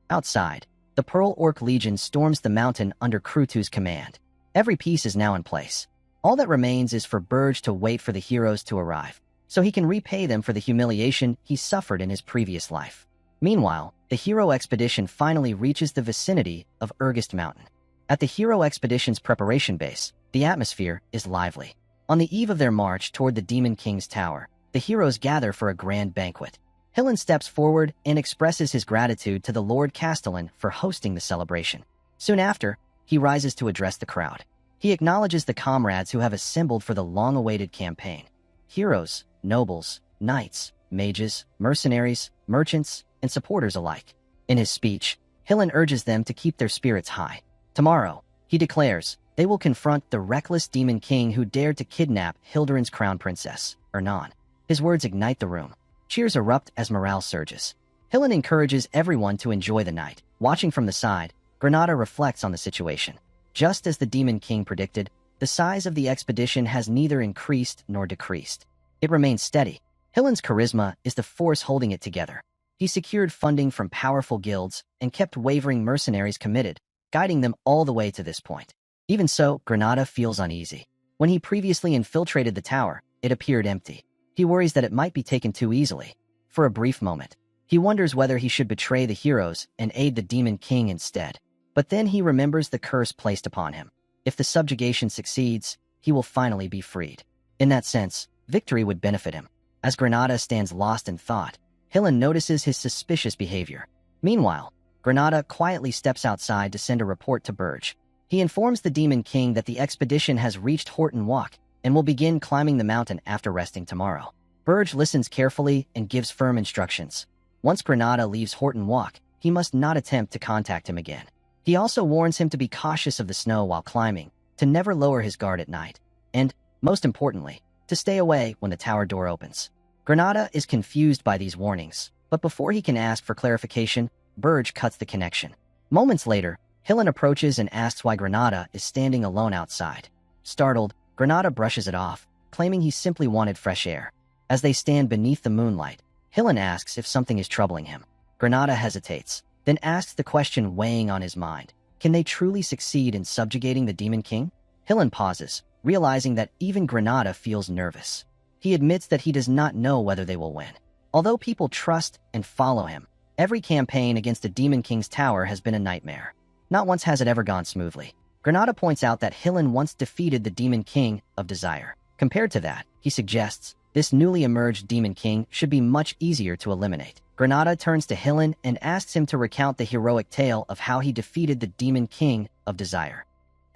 [SPEAKER 1] Outside, the Pearl Orc Legion storms the mountain under Krutu's command. Every piece is now in place. All that remains is for Burge to wait for the heroes to arrive, so he can repay them for the humiliation he suffered in his previous life. Meanwhile, the hero expedition finally reaches the vicinity of Urgist Mountain. At the hero expedition's preparation base, the atmosphere is lively. On the eve of their march toward the Demon King's tower, the heroes gather for a grand banquet. Hillen steps forward and expresses his gratitude to the Lord Castellan for hosting the celebration. Soon after, he rises to address the crowd. He acknowledges the comrades who have assembled for the long-awaited campaign. Heroes, nobles, knights, mages, mercenaries, merchants, and supporters alike. In his speech, Hillen urges them to keep their spirits high. Tomorrow, he declares, They will confront the reckless Demon King who dared to kidnap Hildirin's crown princess, Ernan. His words ignite the room. Cheers erupt as morale surges. Hillen encourages everyone to enjoy the night. Watching from the side, Granada reflects on the situation. Just as the Demon King predicted, the size of the expedition has neither increased nor decreased. It remains steady. Hillen's charisma is the force holding it together. He secured funding from powerful guilds and kept wavering mercenaries committed, guiding them all the way to this point. Even so, Granada feels uneasy. When he previously infiltrated the tower, it appeared empty. He worries that it might be taken too easily. For a brief moment, he wonders whether he should betray the heroes and aid the Demon King instead. But then he remembers the curse placed upon him. If the subjugation succeeds, he will finally be freed. In that sense, victory would benefit him. As Granada stands lost in thought, Hillen notices his suspicious behavior. Meanwhile, Granada quietly steps outside to send a report to Burge. He informs the Demon King that the expedition has reached Horton Walk and will begin climbing the mountain after resting tomorrow. Burge listens carefully and gives firm instructions. Once Granada leaves Horton Walk, he must not attempt to contact him again. He also warns him to be cautious of the snow while climbing, to never lower his guard at night, and, most importantly, to stay away when the tower door opens. Granada is confused by these warnings, but before he can ask for clarification, Burge cuts the connection. Moments later, Hillen approaches and asks why Granada is standing alone outside. Startled, Granada brushes it off, claiming he simply wanted fresh air. As they stand beneath the moonlight, Hillen asks if something is troubling him. Granada hesitates, then asks the question weighing on his mind. Can they truly succeed in subjugating the Demon King? Hillen pauses, realizing that even Granada feels nervous. He admits that he does not know whether they will win. Although people trust and follow him, every campaign against the Demon King's tower has been a nightmare. Not once has it ever gone smoothly. Granada points out that Hillen once defeated the Demon King of Desire. Compared to that, he suggests, this newly emerged Demon King should be much easier to eliminate. Granada turns to Hillen and asks him to recount the heroic tale of how he defeated the Demon King of Desire.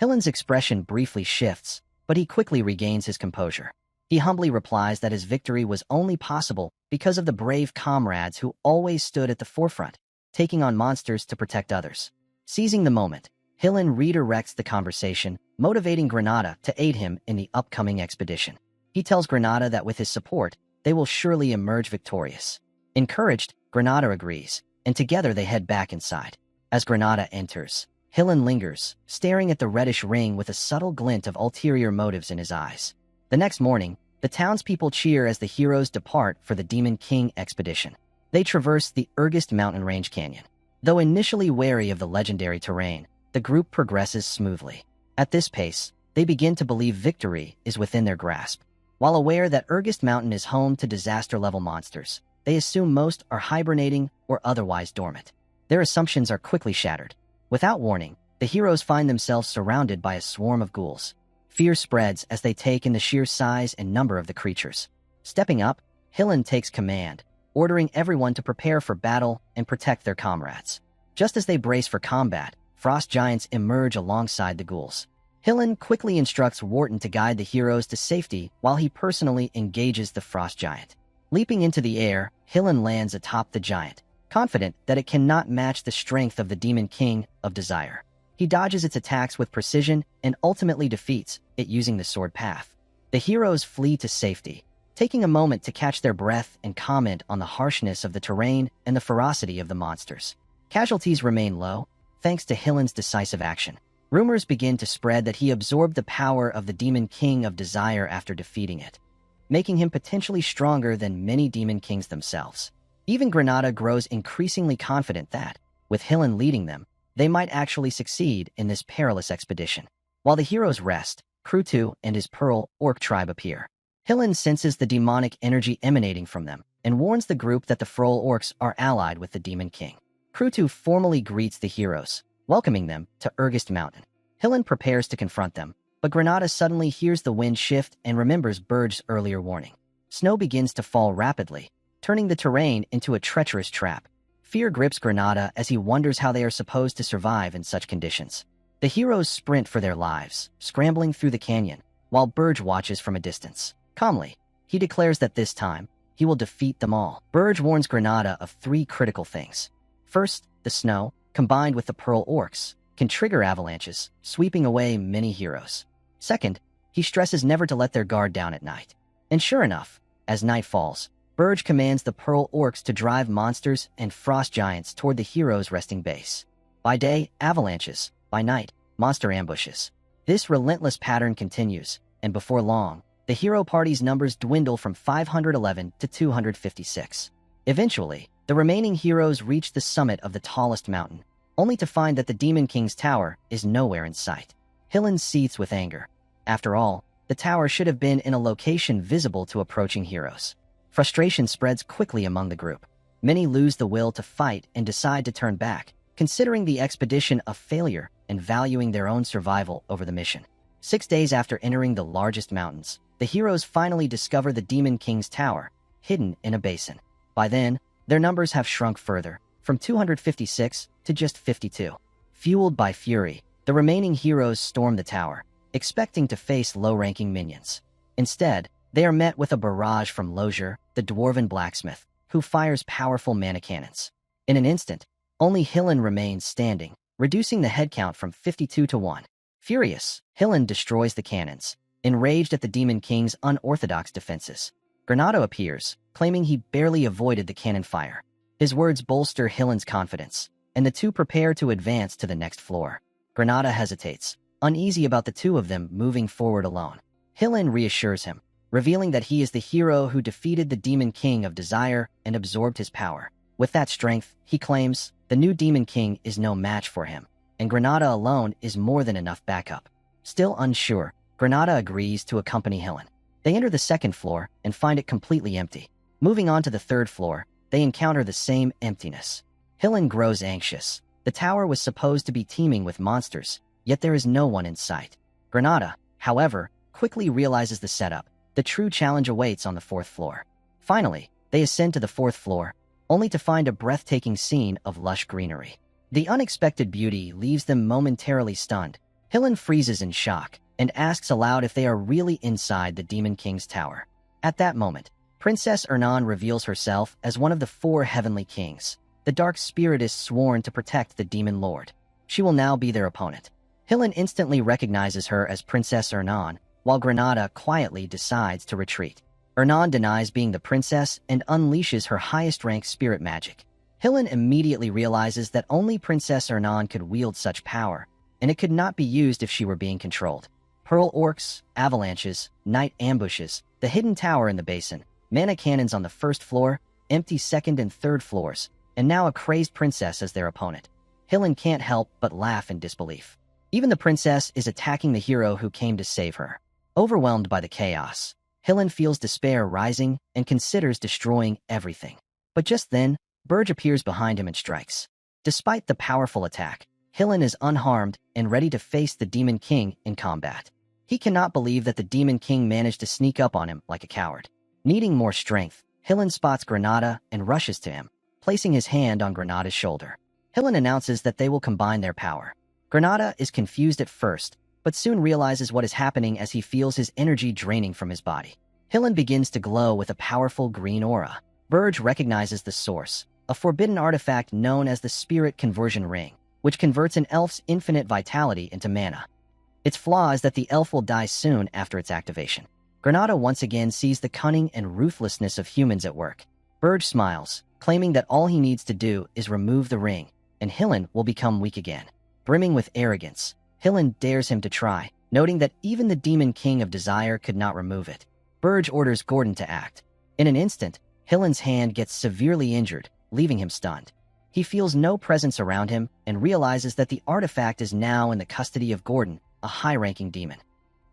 [SPEAKER 1] Hillen's expression briefly shifts, but he quickly regains his composure. He humbly replies that his victory was only possible because of the brave comrades who always stood at the forefront, taking on monsters to protect others. Seizing the moment, Hillen redirects the conversation, motivating Granada to aid him in the upcoming expedition. He tells Granada that with his support, they will surely emerge victorious. Encouraged, Granada agrees, and together they head back inside. As Granada enters, Hillen lingers, staring at the reddish ring with a subtle glint of ulterior motives in his eyes. The next morning, the townspeople cheer as the heroes depart for the Demon King expedition. They traverse the Ergist mountain range canyon. Though initially wary of the legendary terrain, the group progresses smoothly. At this pace, they begin to believe victory is within their grasp. While aware that Ergist Mountain is home to disaster-level monsters, they assume most are hibernating or otherwise dormant. Their assumptions are quickly shattered. Without warning, the heroes find themselves surrounded by a swarm of ghouls. Fear spreads as they take in the sheer size and number of the creatures. Stepping up, Hillen takes command, ordering everyone to prepare for battle and protect their comrades. Just as they brace for combat, frost giants emerge alongside the ghouls. Hillen quickly instructs Wharton to guide the heroes to safety while he personally engages the frost giant. Leaping into the air, Hillen lands atop the giant, confident that it cannot match the strength of the Demon King of Desire. He dodges its attacks with precision and ultimately defeats it using the sword path. The heroes flee to safety, taking a moment to catch their breath and comment on the harshness of the terrain and the ferocity of the monsters. Casualties remain low, thanks to Hillen's decisive action. Rumors begin to spread that he absorbed the power of the Demon King of Desire after defeating it, making him potentially stronger than many Demon Kings themselves. Even Granada grows increasingly confident that, with Hillen leading them, they might actually succeed in this perilous expedition. While the heroes rest, Krutu and his Pearl Orc tribe appear. Hillen senses the demonic energy emanating from them and warns the group that the Froll Orcs are allied with the Demon King. Krutu formally greets the heroes, welcoming them to Ergist Mountain. Hillen prepares to confront them, but Granada suddenly hears the wind shift and remembers Burge's earlier warning. Snow begins to fall rapidly, turning the terrain into a treacherous trap. Fear grips Granada as he wonders how they are supposed to survive in such conditions. The heroes sprint for their lives, scrambling through the canyon, while Burge watches from a distance. Calmly, he declares that this time, he will defeat them all. Burge warns Granada of 3 critical things. First, the snow, combined with the Pearl Orcs, can trigger avalanches, sweeping away many heroes. Second, he stresses never to let their guard down at night. And sure enough, as night falls, Burge commands the Pearl Orcs to drive monsters and frost giants toward the heroes' resting base. By day, avalanches. By night, monster ambushes. This relentless pattern continues, and before long, the hero party's numbers dwindle from 511 to 256. Eventually, the remaining heroes reach the summit of the tallest mountain, only to find that the Demon King's tower is nowhere in sight. Hillen seethes with anger. After all, the tower should have been in a location visible to approaching heroes. Frustration spreads quickly among the group. Many lose the will to fight and decide to turn back, considering the expedition a failure and valuing their own survival over the mission. 6 days after entering the largest mountains, the heroes finally discover the Demon King's tower, hidden in a basin. By then, their numbers have shrunk further, from 256 to just 52. Fueled by fury, the remaining heroes storm the tower, expecting to face low-ranking minions. Instead, they are met with a barrage from Lozier, the dwarven blacksmith, who fires powerful mana cannons. In an instant, only Hillen remains standing, reducing the head count from 52 to 1. Furious, Hillen destroys the cannons, enraged at the Demon King's unorthodox defenses. Granada appears, claiming he barely avoided the cannon fire. His words bolster Hillen's confidence, and the two prepare to advance to the next floor. Granada hesitates, uneasy about the two of them moving forward alone. Hillen reassures him, revealing that he is the hero who defeated the Demon King of Desire and absorbed his power. With that strength, he claims, the new Demon King is no match for him, and Granada alone is more than enough backup. Still unsure, Granada agrees to accompany Hillen. They enter the second floor and find it completely empty. Moving on to the third floor, they encounter the same emptiness. Hillen grows anxious. The tower was supposed to be teeming with monsters, yet there is no one in sight. Granada, however, quickly realizes the setup. The true challenge awaits on the fourth floor. Finally, they ascend to the fourth floor, only to find a breathtaking scene of lush greenery. The unexpected beauty leaves them momentarily stunned. Hillen freezes in shock and asks aloud if they are really inside the Demon King's tower. At that moment, Princess Ernan reveals herself as one of the 4 heavenly kings, the dark spiritist sworn to protect the Demon Lord. She will now be their opponent. Hillen instantly recognizes her as Princess Ernan, while Granada quietly decides to retreat. Ernan denies being the princess and unleashes her highest-ranked spirit magic. Hillen immediately realizes that only Princess Ernan could wield such power, and it could not be used if she were being controlled. Pearl Orcs, avalanches, night ambushes, the hidden tower in the basin, mana cannons on the first floor, empty second and third floors, and now a crazed princess as their opponent. Hillen can't help but laugh in disbelief. Even the princess is attacking the hero who came to save her. Overwhelmed by the chaos, Hillen feels despair rising and considers destroying everything. But just then, Burge appears behind him and strikes. Despite the powerful attack, Hillen is unharmed and ready to face the Demon King in combat. He cannot believe that the Demon King managed to sneak up on him like a coward. Needing more strength, Hillen spots Granada and rushes to him, placing his hand on Granada's shoulder. Hillen announces that they will combine their power. Granada is confused at first, but soon realizes what is happening as he feels his energy draining from his body. Hillen begins to glow with a powerful green aura. Burge recognizes the source, a forbidden artifact known as the Spirit Conversion Ring, which converts an elf's infinite vitality into mana. Its flaw is that the elf will die soon after its activation. Granada once again sees the cunning and ruthlessness of humans at work. Burge smiles, claiming that all he needs to do is remove the ring, and Hillen will become weak again. Brimming with arrogance, Hillen dares him to try, noting that even the Demon King of Desire could not remove it. Burge orders Gordon to act. In an instant, Hillen's hand gets severely injured, leaving him stunned. He feels no presence around him and realizes that the artifact is now in the custody of Gordon, a high-ranking demon.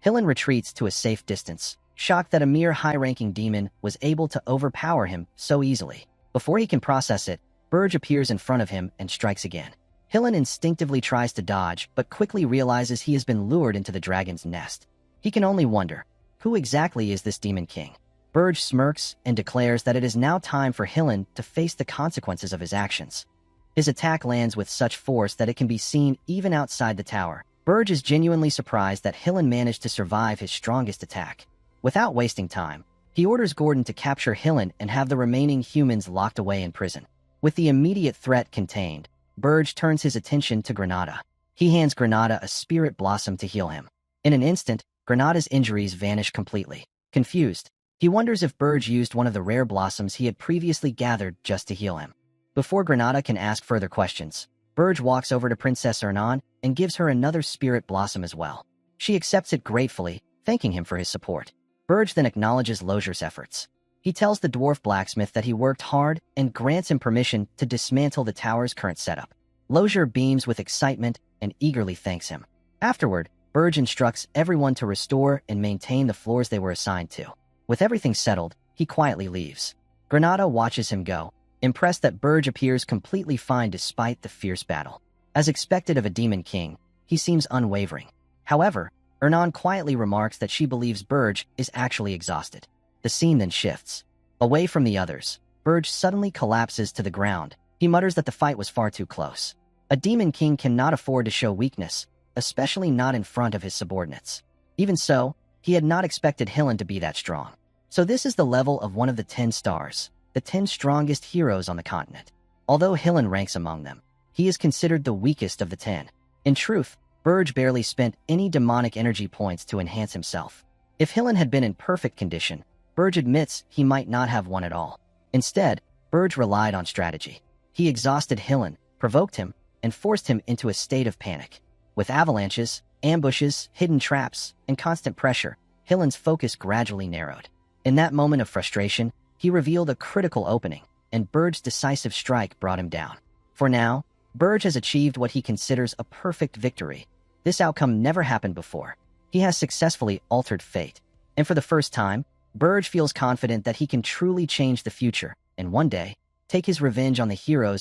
[SPEAKER 1] Hillen retreats to a safe distance, shocked that a mere high-ranking demon was able to overpower him so easily. Before he can process it, Burge appears in front of him and strikes again. Hillen instinctively tries to dodge, but quickly realizes he has been lured into the dragon's nest. He can only wonder, who exactly is this Demon King? Burge smirks and declares that it is now time for Hillen to face the consequences of his actions. His attack lands with such force that it can be seen even outside the tower. Burge is genuinely surprised that Hillen managed to survive his strongest attack. Without wasting time, he orders Gordon to capture Hillen and have the remaining humans locked away in prison. With the immediate threat contained, Burge turns his attention to Granada. He hands Granada a spirit blossom to heal him. In an instant, Granada's injuries vanish completely. Confused, he wonders if Burge used one of the rare blossoms he had previously gathered just to heal him. Before Granada can ask further questions, Burge walks over to Princess Ernan and gives her another spirit blossom as well. She accepts it gratefully, thanking him for his support. Burge then acknowledges Lozier's efforts. He tells the dwarf blacksmith that he worked hard and grants him permission to dismantle the tower's current setup. Lozier beams with excitement and eagerly thanks him. Afterward, Burge instructs everyone to restore and maintain the floors they were assigned to. With everything settled, he quietly leaves. Granada watches him go, impressed that Burge appears completely fine despite the fierce battle. As expected of a demon king, he seems unwavering. However, Ernan quietly remarks that she believes Burge is actually exhausted. The scene then shifts. Away from the others, Burge suddenly collapses to the ground. He mutters that the fight was far too close. A demon king cannot afford to show weakness, especially not in front of his subordinates. Even so, he had not expected Hillen to be that strong. So this is the level of one of the 10 stars, the 10 strongest heroes on the continent. Although Hillen ranks among them, he is considered the weakest of the 10. In truth, Burge barely spent any demonic energy points to enhance himself. If Hillen had been in perfect condition, Burge admits he might not have won at all. Instead, Burge relied on strategy. He exhausted Hillen, provoked him, and forced him into a state of panic. With avalanches, ambushes, hidden traps, and constant pressure, Hillen's focus gradually narrowed. In that moment of frustration, he revealed a critical opening, and Burge's decisive strike brought him down. For now, Burge has achieved what he considers a perfect victory. This outcome never happened before. He has successfully altered fate. And for the first time, Burge feels confident that he can truly change the future, and one day, take his revenge on the heroes